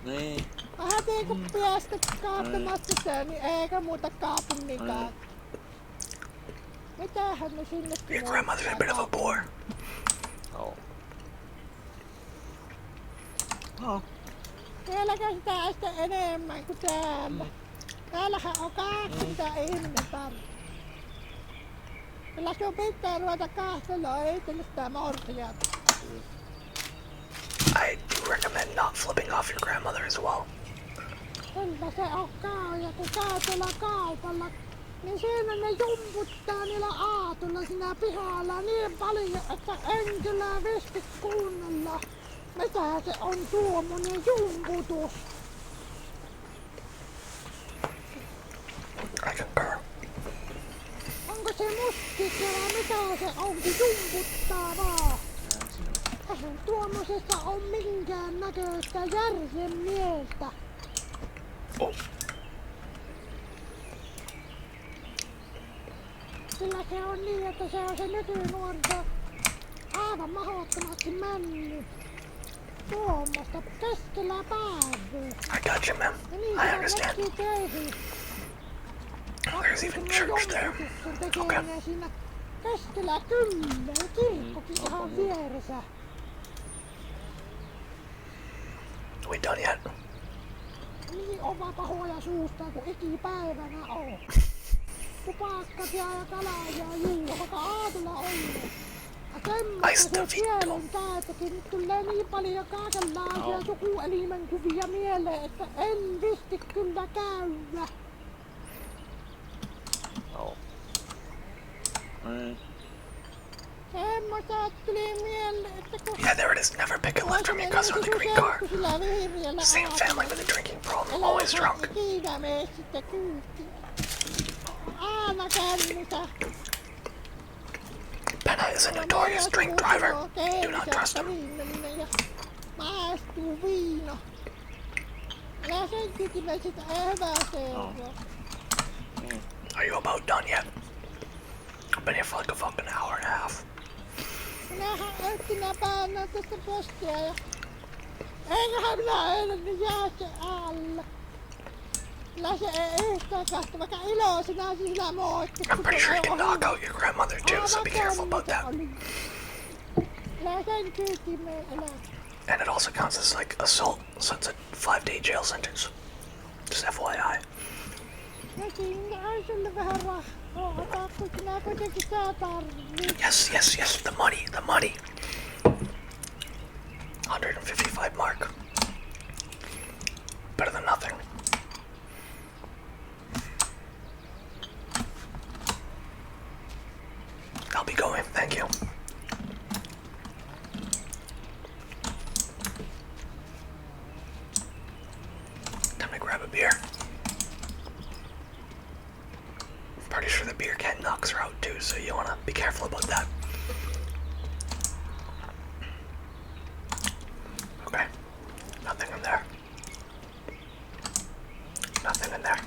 Niin. Vähän kun päästä kaattamassa sen, niin eikä muuta kaupunnikaan. Mitähän ne sinnekin Your grandmother's a bit of a bore. Joo. No. Sielläkö sitä sitten enemmän kuin täällä. Täällähän on 20 ihmistä. Kyllä sun pitää ruveta kahtelemaan itselle sitä morsiata. I do recommend not flipping off your grandmother as well. Kyllä se on kauja, kun käy tuolla kaupalla. Niin siinä ne jumputtaa niillä aatolla siinä pihalla niin paljon, että en kyllä visti kuunnella. Mitä se on tuommoinen jumputus? I concur. Onko se mustikka vai mitä se on, kun jumputtaa vaan? Eihän tuommoisessa on minkään näköistä järjen mieltä. Oh, Kyllä se on niin, että se on se nykynuoriso aivan mahdottomasti mennyt. Tuommoista keskellä päivää. I got you, man. Ja niin I se understand. näkyy töihin. There's even church there. Okay. Siinä keskellä kyllä, kirkkokin ihan vieressä. We done yet? Niin oma pahoja suusta kuin ikipäivänä on. Tupakkat ja kalaa ja juu, joka aamulla on. Ai sitä vittua. Sielun täältäkin nyt tulee niin paljon kaikenlaisia sukuelimen kuvia mieleen, että en visti kyllä käydä. Joo. Ei. Semmoista tuli mieleen, että kun... Yeah, there it is. Never pick a left from your cousin with a green car. Same family with a drinking problem. Always drunk. Kiinä mene sitten kyytiin. Aina kännissä. Penna is a notorious drink driver. Do not trust him. Maistuu viina. Älä sen kykimä sitä hyvää seuraa. Are you about done yet? I've been here for like a fucking hour and a half. Minähän öttinä päivänä tästä postia ja... Eiköhän minä eilen niin jää se alle. Kyllä se ei yhtään kahta, vaikka iloisena sillä moikki. I'm pretty sure you can knock out your grandmother too, so be careful about that. Kyllä sen kyytimeen elää. And it also counts as like assault, so it's a 5-day jail sentence. Just FYI. No siinä on sulle vähän rahaa. Ota, kun sinä kuitenkin sä tarvit. Yes, the money. 155 mark. Better than nothing. I'll be going, thank you. Time to grab a beer. I'm pretty sure the beer can knocks her out too, so you wanna be careful about that. Okay, nothing in there. Nothing in there.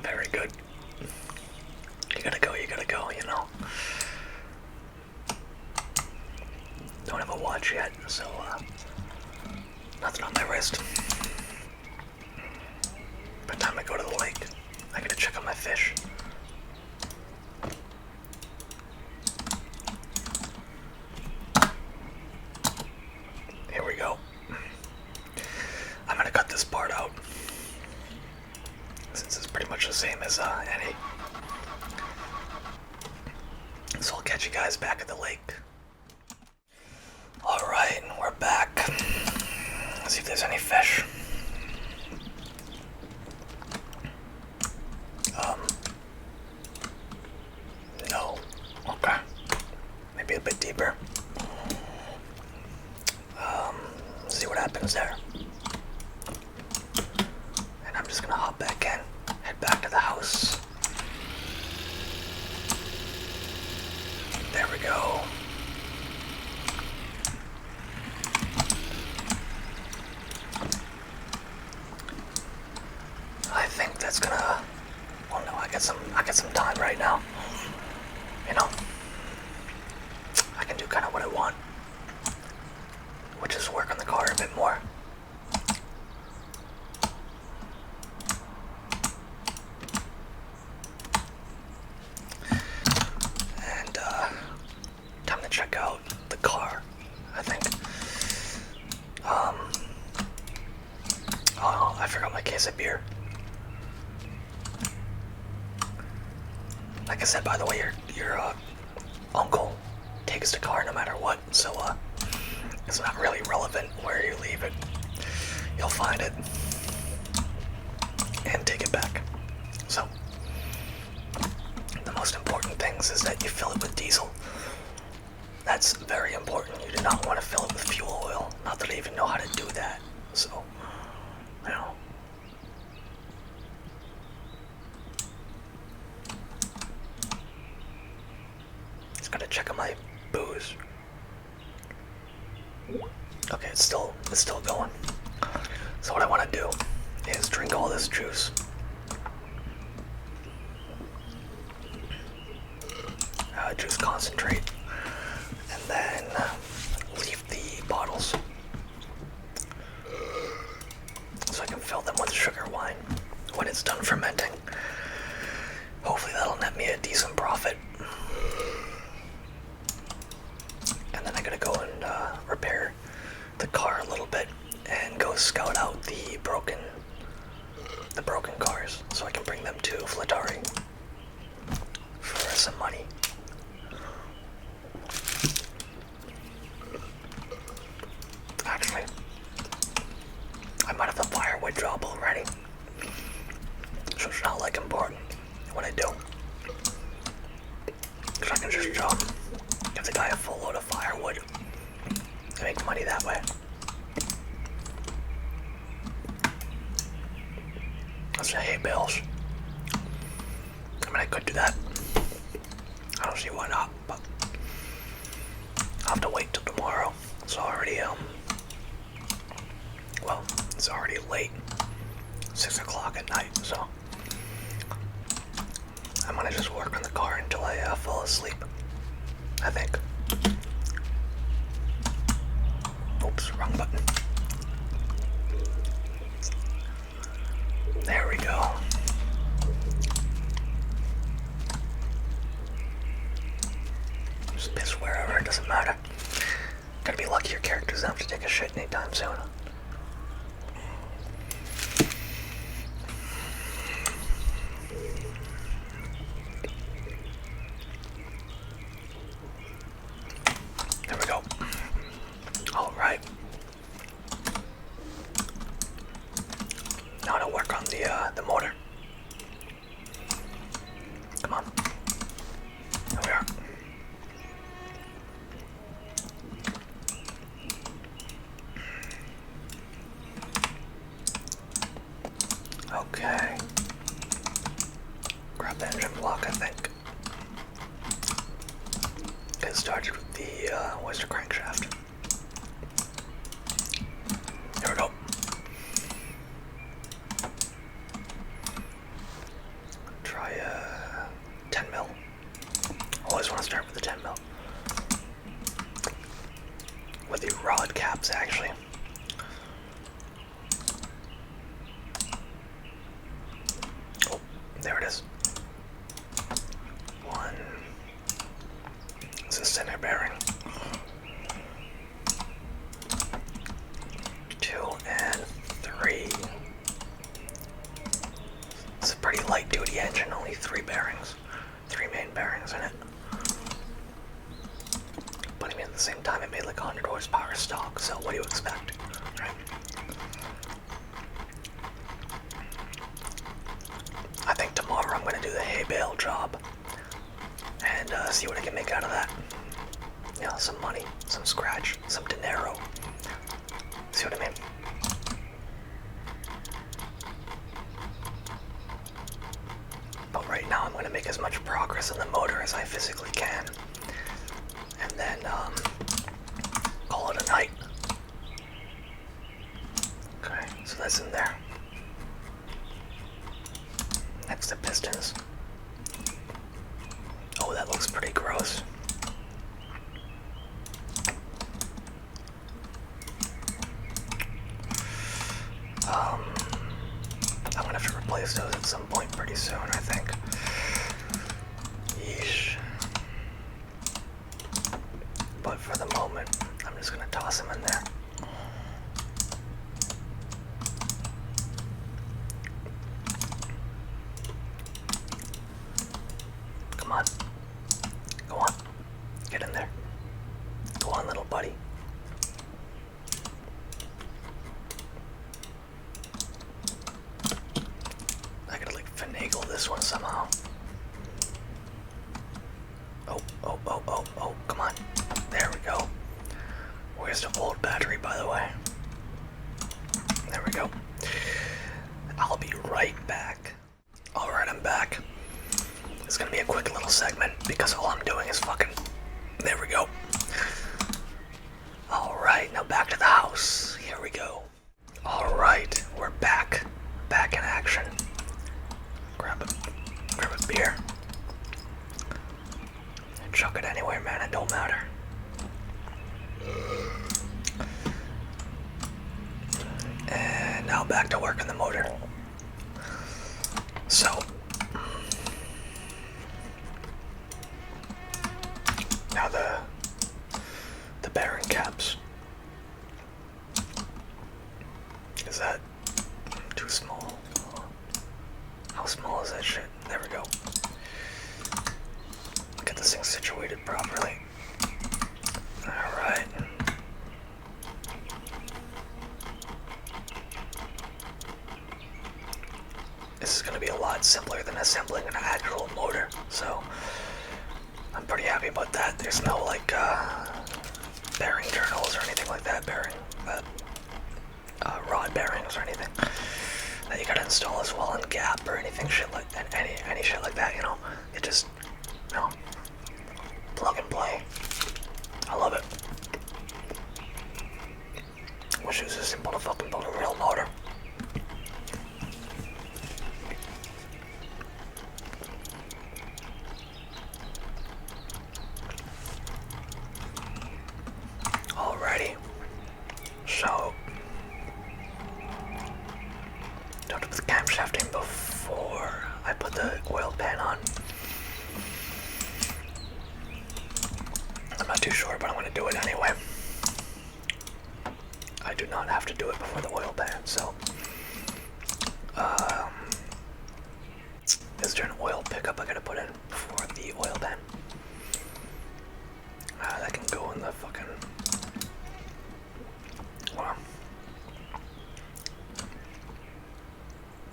Very good. You gotta go, you know. Don't have a watch yet, so nothing on my wrist. But time to go to the lake. I gotta check on my fish. Here we go. I'm gonna cut this part out, since it's pretty much the same as Annie. So I'll catch you guys back at the lake. Alright, we're back. Let's see if there's any fish. No. Okay. Maybe a bit deeper. we go. I think that's gonna. Well, no, I got some time right now. You know, I can do kind of what I want, which is work on the car a bit more. And time to check out the car, I think. Oh, I forgot my case of beer. Like I said, by the way, your uncle takes the car no matter what, so it's not really relevant where you leave it. You'll find it and take it back. So the most important things is that you fill it with diesel. That's very important. You do not want to fill it with fuel oil. Not that I even know how to do that. So, you know. Just gotta check on my booze. Okay, it's still going. So what I want to do is drink all this juice. Juice concentrate. And then leave the bottles so I can fill them with sugar wine when it's done fermenting. Hopefully that'll net me a decent profit. And then I gotta go and repair the car a little bit and go scout out the broken cars so I can bring them to Flatari for some money. Actually, I might have the firewood job already, so it's not like important when I do. Because I can just give the guy a full load of firewood and make money that way. That's the hay bales. I mean, I could do that. I don't see why not, but I'll have to wait till tomorrow. It's already, well, it's already late. 6 o'clock at night, so I'm gonna just work on the car until I fall asleep, I think. Oops, wrong button. There we go. Just piss wherever, it doesn't matter. Gotta be lucky your character doesn't have to take a shit anytime soon. There we go. Alright. Now to work on the motor. Come on. There we are. Okay. Grab the engine block, I think. Get started with the oyster crankshaft. There we go. Try 10 mil. Always want to start with the 10 mil. With the rod caps, actually. Oh, there it is. One. It's a center bearing. 2 and 3. It's a pretty light duty engine, only 3 bearings. 3 main bearings in it. But I mean, at the same time, it made like 100 horsepower stock, so what do you expect, right? I think tomorrow I'm gonna do the hay bale job and see what I can make out of that. You know, some money, some scratch, some dinero. See what I mean? But right now I'm going to make as much progress on the motor as I physically can. then call it a night. Okay, so that's in there. Next to pistons. Oh, that looks pretty gross. I'm gonna have to replace those at some point pretty soon, I think. Yeesh. But for the moment, I'm just gonna toss them in there. Come on. Go on. Get in there. Go on, little buddy. I gotta like finagle this one somehow. Oh, come on. There we go. Where's the old battery, by the way? There we go. I'll be right back. Alright, I'm back. It's gonna be a quick little segment because all I'm doing is fucking... There we go. Alright, now back to the house. Here we go. Alright, we're back. Back in action. Grab a beer. And chuck it anywhere, man, it don't matter. And now back to working the motor. So, now the bearing caps. Is that too small? How small is that shit? There we go. Get this thing situated properly. Alright. This is going to be a lot simpler than assembling an actual motor, so I'm pretty happy about that. There's no like bearing journals or anything like that, rod bearings or anything that you gotta install as well in Gap or anything shit like that, any shit like that, you know. It just, you know, plug and play. I love it. Wish it was as simple to fucking build a real motor. Alrighty. So, don't put the camshaft in before I put the oil pan on. I'm not too sure, but I'm going to do it anyway. I do not have to do it before the oil pan, so... is there an oil pickup I gotta put in before the oil pan? That can go in the fucking... Wow.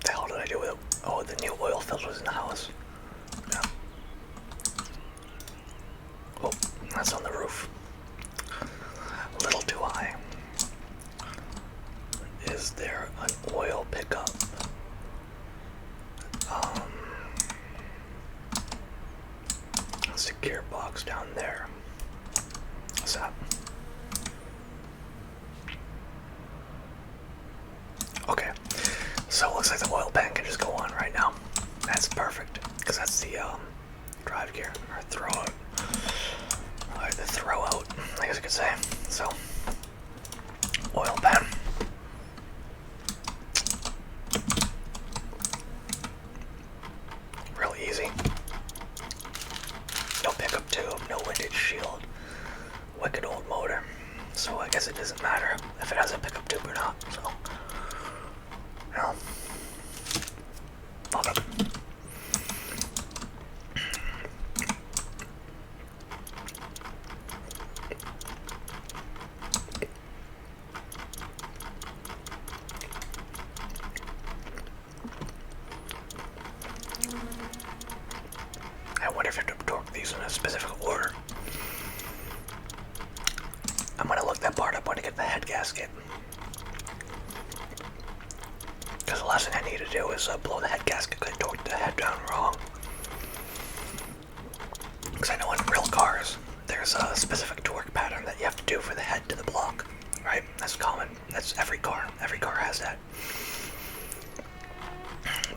The hell did I do with it? Oh, the new oil filter's in the house. Yeah. Oh, that's on the roof. A little too high. Is there an oil pickup? It's a gearbox down there. What's that? Okay, so it looks like the oil pan can just go on right now. That's perfect, because that's the drive gear, or throw out. The throw out, I guess you could say. So, oil pan. Real easy. No pickup tube, no windage shield. Wicked old motor. So I guess it doesn't matter if it has a pickup tube or not. So, you know, fuck it. I wonder if you have to torque these in a specific order. I'm gonna look that part up when I get the head gasket. Because the last thing I need to do is blow the head gasket because I torqued the head down wrong. Because I know in real cars, there's a specific corners. Every car has that.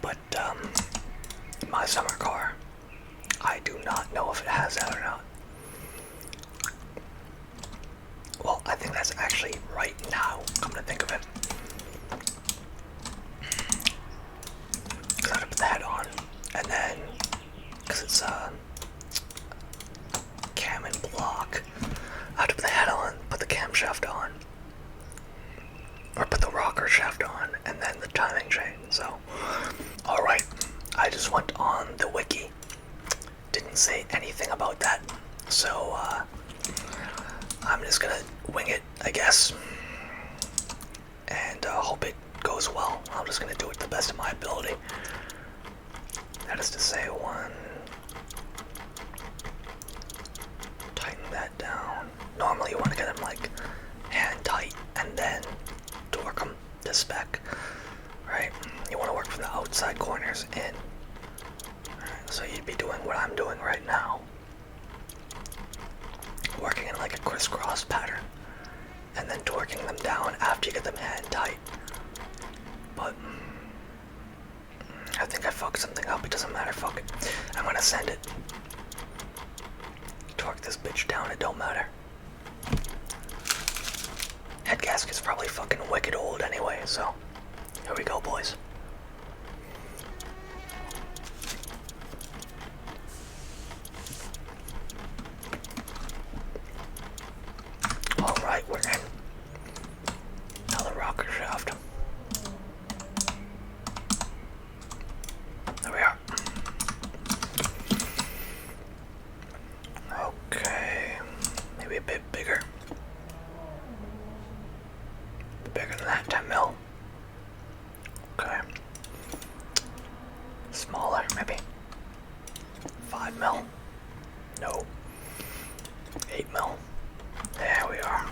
But my summer car, I do not know if it has that or not. Well, I think that's actually right now, come to think of it. Because I have to put the head on, and then, because it's cam and block, I have to put the head on, put the camshaft on, or put the rocker shaft on, and then the timing chain. So, alright, I just went on the wiki, didn't say anything about that, so I'm just gonna wing it, I guess, and hope it goes well. I'm just gonna do it to the best of my ability. That is to say, tighten that down. Normally you want to get them like hand tight and then torque them to spec, right? You want to work from the outside corners in. Alright, so you'd be doing what I'm doing right now. Working in like a crisscross pattern, and then torquing them down after you get them hand tight. But I think I fucked something up. It doesn't matter. Fuck it. I'm gonna send it. Torque this bitch down. It don't matter. Head gasket's probably fucking wicked old anyway. So here we go, boys. Alright, we're in. Now the rocker shaft. There we are. Okay. Maybe a bit bigger. Bigger than that, 10 mil. Okay. Smaller, maybe. 5 mil. No. 8 mil. There we are.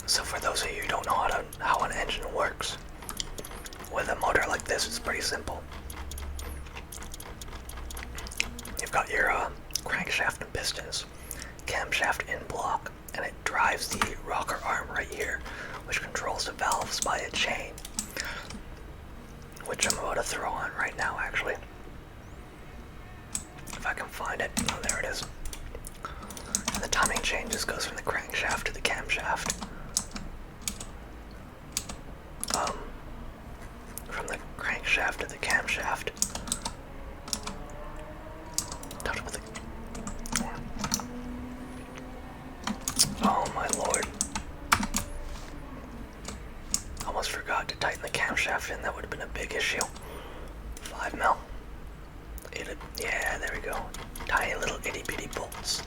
So for those of you who don't know how an engine works, with a motor like this, it's pretty simple. You've got your crankshaft and pistons, camshaft in block, and it drives the rocker arm right here, which controls the valves by a chain, which I'm about to throw on right now, actually. If I can find it. Oh, there it is. And the timing chain just goes from the crankshaft to the camshaft. From the crankshaft to the camshaft. Oh my lord. Almost forgot to tighten the camshaft in. That would have been a big issue. 5 mil. Yeah, there we go. Tiny little itty bitty bolts.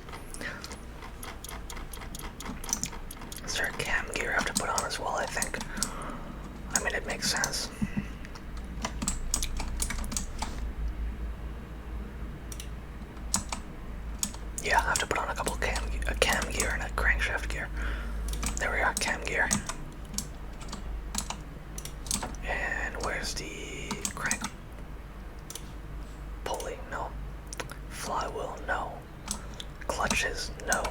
Is there a cam gear I have to put on as well, I think? I mean, it makes sense. Yeah, I have to put on a couple cam gear and a crankshaft gear. There we are, cam gear. And where's the crank? Pulley, no. Flywheel, no. Clutches, no.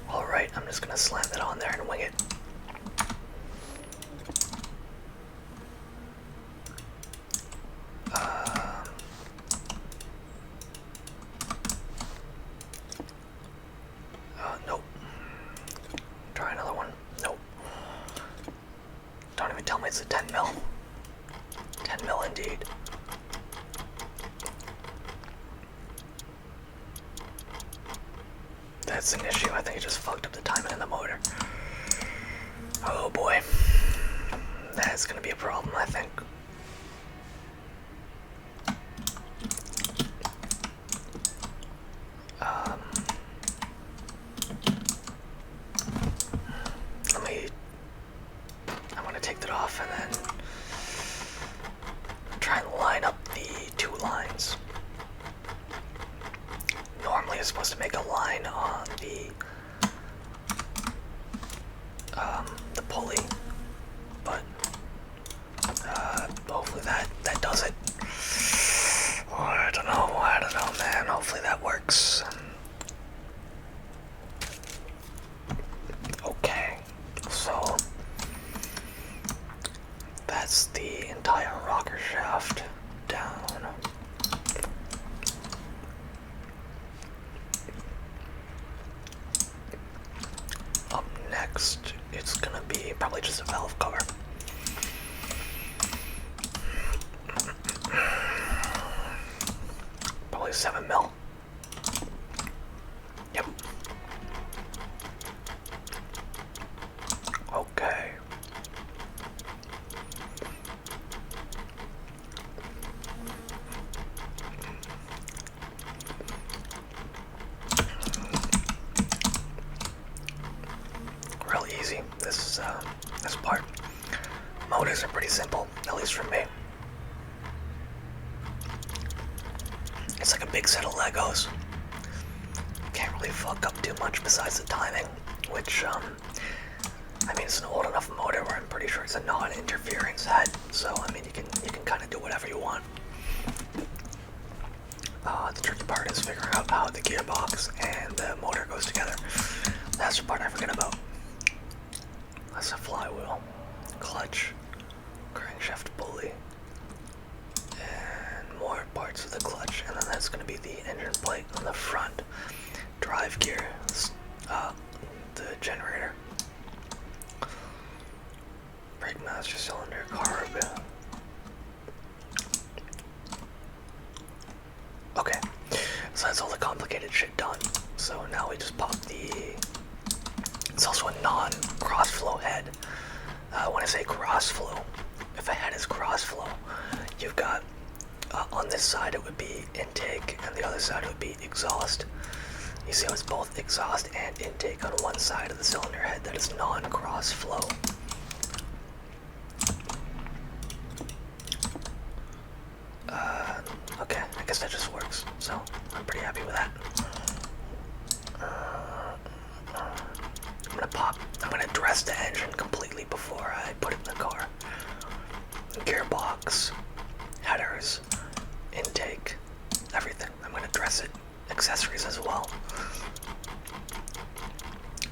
Alright, I'm just gonna slam that on there and wing it. Nope. Try another one. Nope. Don't even tell me it's a 10 mil. 10 mil indeed. That's an issue. I think it just fucked up the timing in the motor. Oh boy. That's gonna be a problem, I think. I'm gonna take that off and then try and line up the two lines. Normally it's supposed to make a line on the just a valve cover. Probably 7 mil. Yep. Okay. Real easy. This part. Motors are pretty simple, at least for me. It's like a big set of Legos. Can't really fuck up too much besides the timing, which, I mean, it's an old enough motor where I'm pretty sure it's a non-interfering set, so, I mean, you can kind of do whatever you want. The tricky part is figuring out how the gearbox and the motor goes together. That's the part I forget about. That's a flywheel, clutch, crankshaft pulley, and more parts of the clutch, and then that's going to be the engine plate on the front, drive gear, the generator, brake master cylinder, carb. Okay, so that's all the complicated shit done. So now we just pop the... It's also a non-cross-flow head. When I say cross-flow, if a head is cross-flow, you've got, on this side it would be intake, and the other side it would be exhaust. You see how it's both exhaust and intake on one side of the cylinder head. That is non-cross-flow. Okay, I guess that just works, so I'm pretty happy with that. I'm gonna dress the engine completely before I put it in the car. Gearbox, headers, intake, everything. I'm gonna dress it, accessories as well.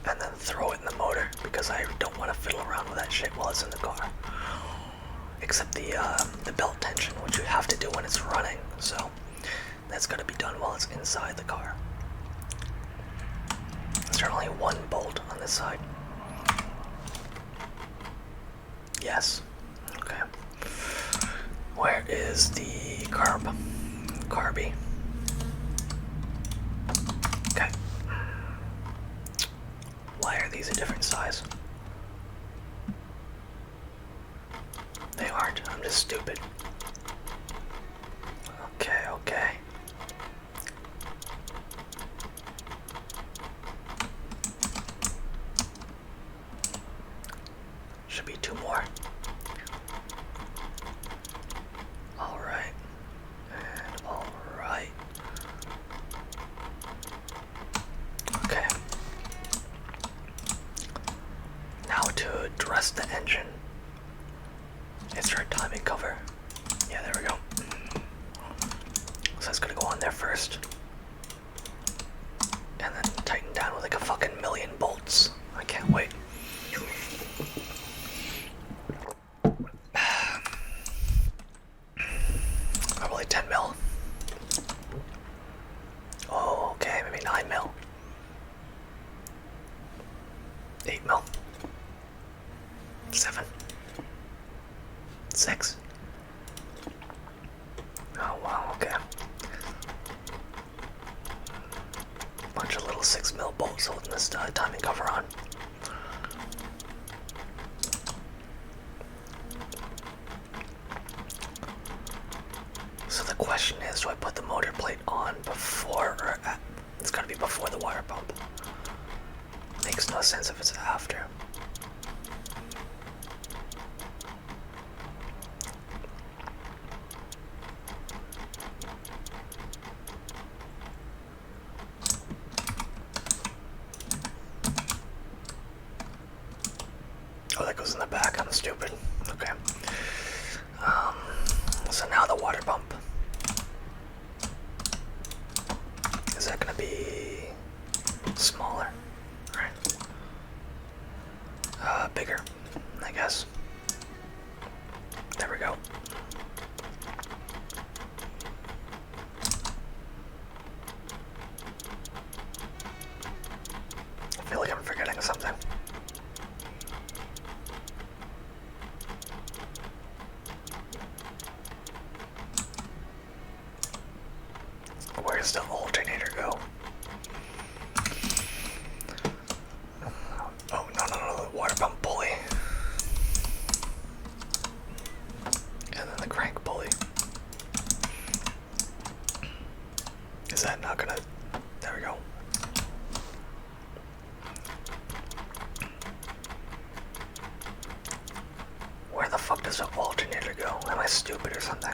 And then throw it in the motor, because I don't want to fiddle around with that shit while it's in the car. Except the belt tension, which you have to do when it's running, so that's gotta be done while it's inside the car. There's only one bolt on this side. Yes. Okay. Where is the carby? Okay. Why are these a different size? They aren't. I'm just stupid. Okay. Should be 2 more. Alright. And alright. Okay. Now to address the engine. It's our timing cover. Yeah, there we go. So that's gonna go on there first. And then tighten down with like a fucking million bolts. I can't wait. Probably 10 mil. Oh, okay, maybe 9 mil. 8 mil. 7. 6. Oh wow, okay. Bunch of little 6 mil bolts holding this timing cover on. So the question is, do I put the motor plate on before or at? It's gotta be before the water pump. Makes no sense if it's after. Oh, that goes in the back. I'm stupid. Okay. So now the water pump. Is that gonna be smaller? Right. Bigger, I guess. There we go. I feel like I'm forgetting something. Where's the alternator go? Oh, no, the water pump pulley. And then the crank pulley. Is that not gonna... There we go. Where the fuck does the alternator go? Am I stupid or something?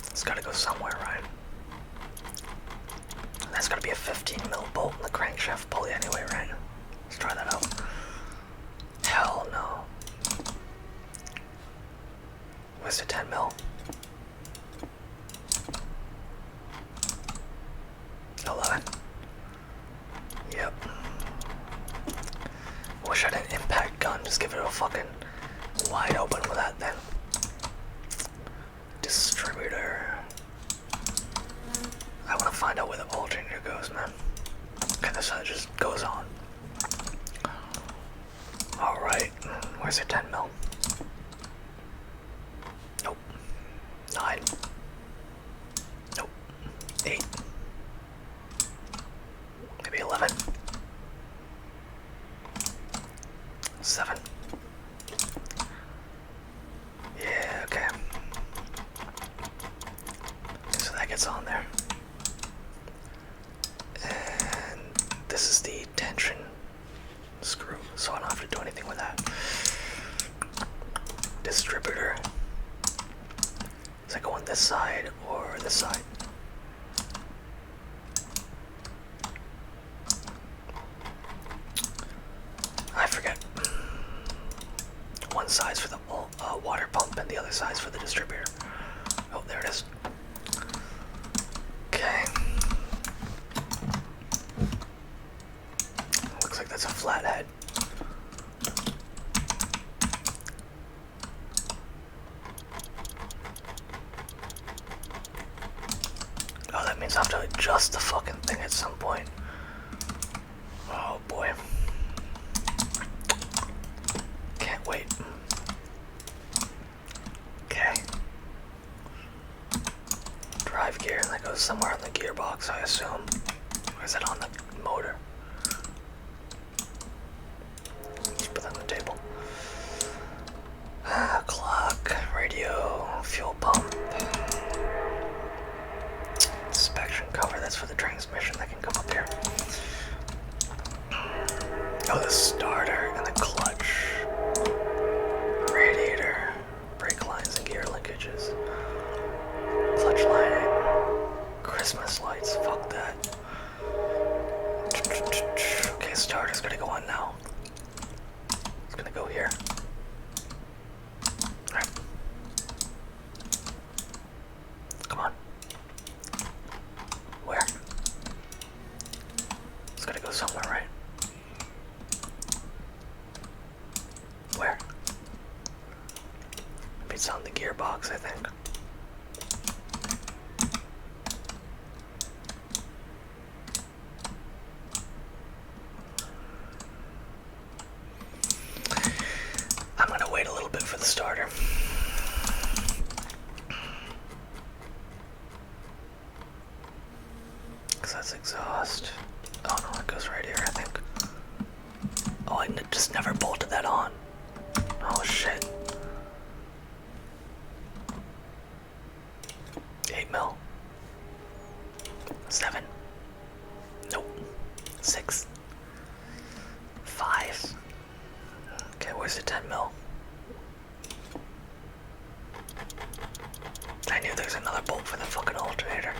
It's gotta go somewhere, right? And that's gotta be a 15mm bolt in the crankshaft pulley anyway, right? Let's try that out. Hell no. Where's the 10mm? 11. Yep. Wish I didn't impact gun, just give it a fucking wide open with that then. Distributor. I want to find out where the alternator goes, man. Okay, this side just goes on. Alright, where's the 10mm? Nope. 9. Nope. 8. Maybe 11. 7. Yeah, okay. So that gets on there. And this is the tension screw, so I don't have to do anything with that. Distributor. Does that go on this side or this side? I forget. One side's for the water pump and the other side's for the distributor. Oh, there it is. Okay. Looks like that's a flathead. Oh, that means I have to adjust the fucking thing at some point. Oh boy. Can't wait. Okay. Drive gear, that goes somewhere on the gearbox, I assume. Or is it on the motor? Just put that on the table. Clock, radio, fuel pump. Inspection cover, that's for the transmission that can come up here. Oh, the starter and the clutch. Radiator, brake lines and gear linkages. Clutch lining. Christmas lights, fuck that. Okay, starter's gonna go on now. It's gonna go here. Alright. Come on. Where? It's gotta go somewhere, right? Where? Maybe it's on the gearbox, I think. I'm gonna wait a little bit for the starter. Because that's exhaust. Oh no, it goes right here, I think. Oh, I just never bolted that on. Oh shit. 8mm. 7. Nope. 6. 5. Okay, where's the 10mm? I knew there's another bolt for the fucking alternator.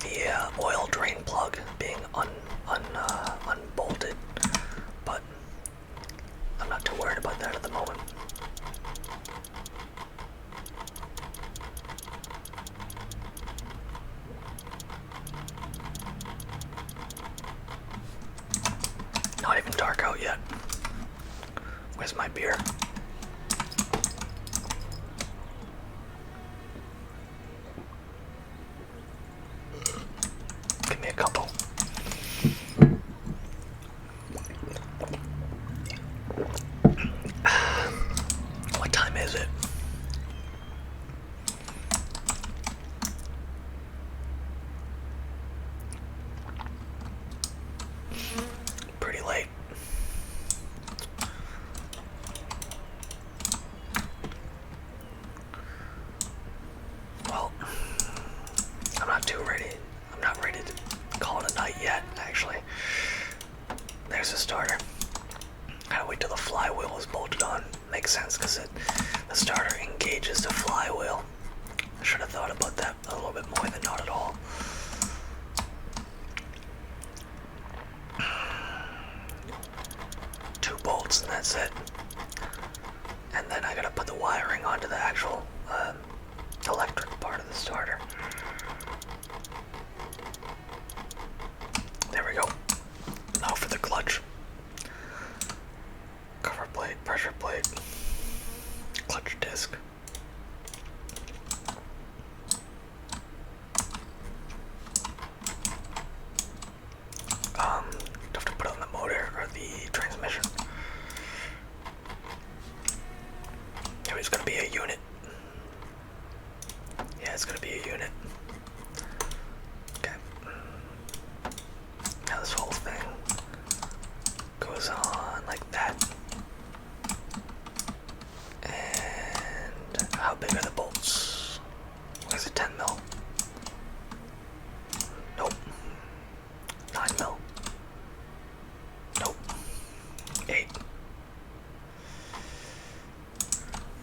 the oil drain plug being unbolted, but I'm not too worried about that at the moment. Not even dark out yet. Where's my beer? Give me a couple. What time is it? Pretty late. Well, I'm not too ready. I'm not ready to call it a night yet, actually. There's the starter. Gotta wait till the flywheel is bolted on. Makes sense, because the starter engages the flywheel. I should have thought about that a little bit more than not at all. Two bolts and that's it. And then I gotta put the wiring onto the actual electric part of the starter. There we go. Now for the clutch. Cover plate, pressure plate, clutch disc. Do I have to put on the motor or the transmission? Yeah, it's gonna be a unit. Yeah, it's gonna be a unit. Okay. Now this whole thing goes on like that. And how big are the bolts? Where's the 10 mil? Nope. 9 mil. Nope. 8.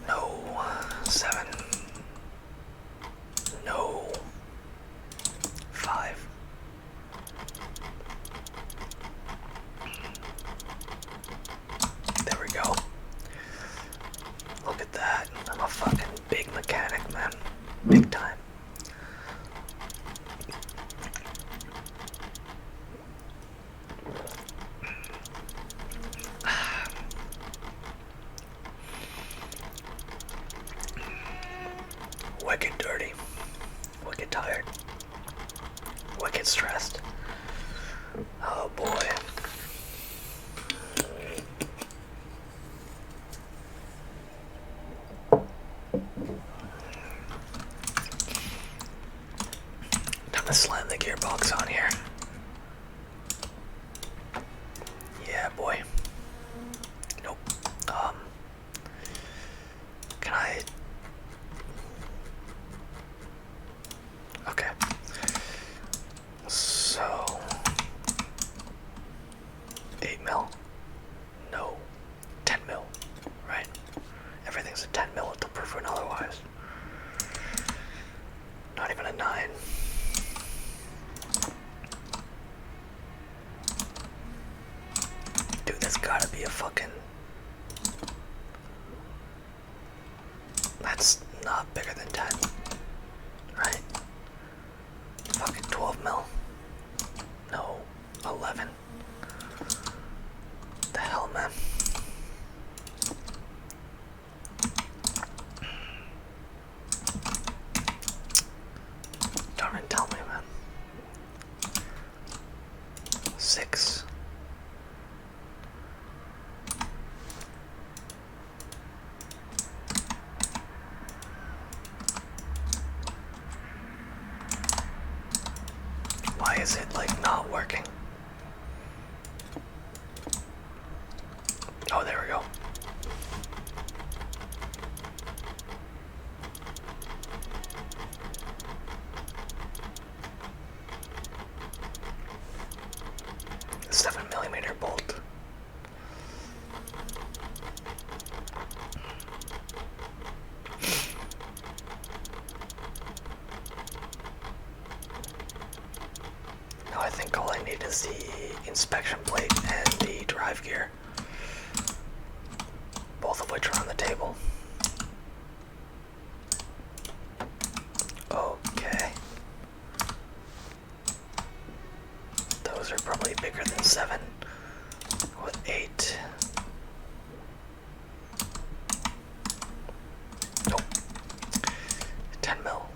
No. 7. No. 5. There we go. Look at that. I'm a fucking big mechanic, man. Big time. Wicked dirty. Wicked tired. Wicked stressed. Oh boy. Time to slam the gearbox on here. Yeah, boy. Nope. Can I? Okay. So 8 mil? No. 10 mil, right? Everything's a 10 mil until proven otherwise. Not even a 9. Dude, that's gotta be a fucking... That's not bigger than 10, right? Fucking 12 mil. No, 11. The hell, man. Don't even tell me, man. 6. Why is it like not working? Oh, there we go. The 7mm bolt. think all I need is the inspection plate and the drive gear. Both of which are on the table. Okay. Those are probably bigger than 7. With 8. Nope. 10 mil.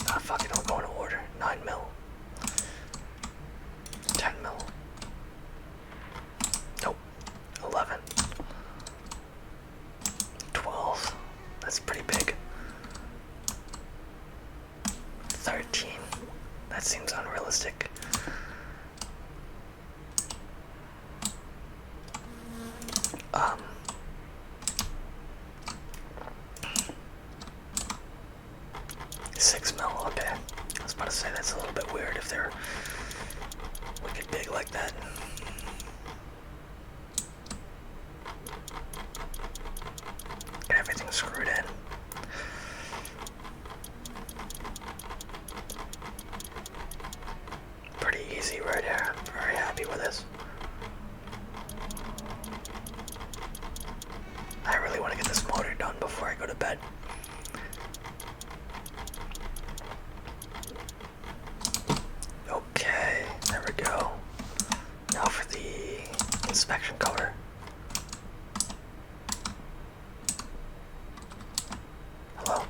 Ah, fuck it, I'll go in order. 9 mil. 10 mil. Nope. 11. 12. That's pretty big. 13. That seems unrealistic. Um. 6 mil, okay. I was about to say that's a little bit weird if they're wicked big like that. Get everything screwed in. Pretty easy right here. I'm very happy with this. I really want to get this motor done before I go to bed. Okay, there we go. Now for the inspection cover. Hello?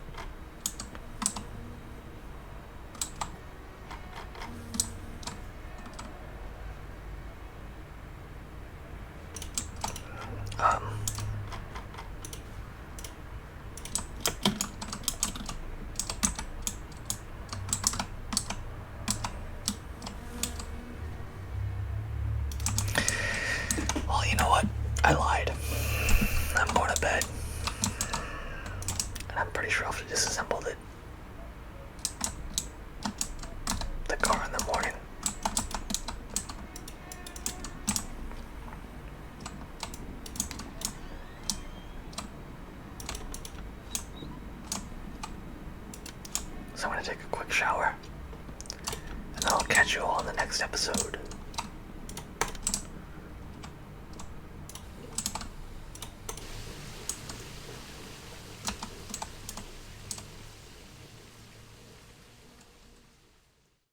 Well, you know what? I lied. I'm going to bed. And I'm pretty sure I'll have to disassemble the car in the morning. So I'm going to take a quick shower. And then I'll catch you all in the next episode.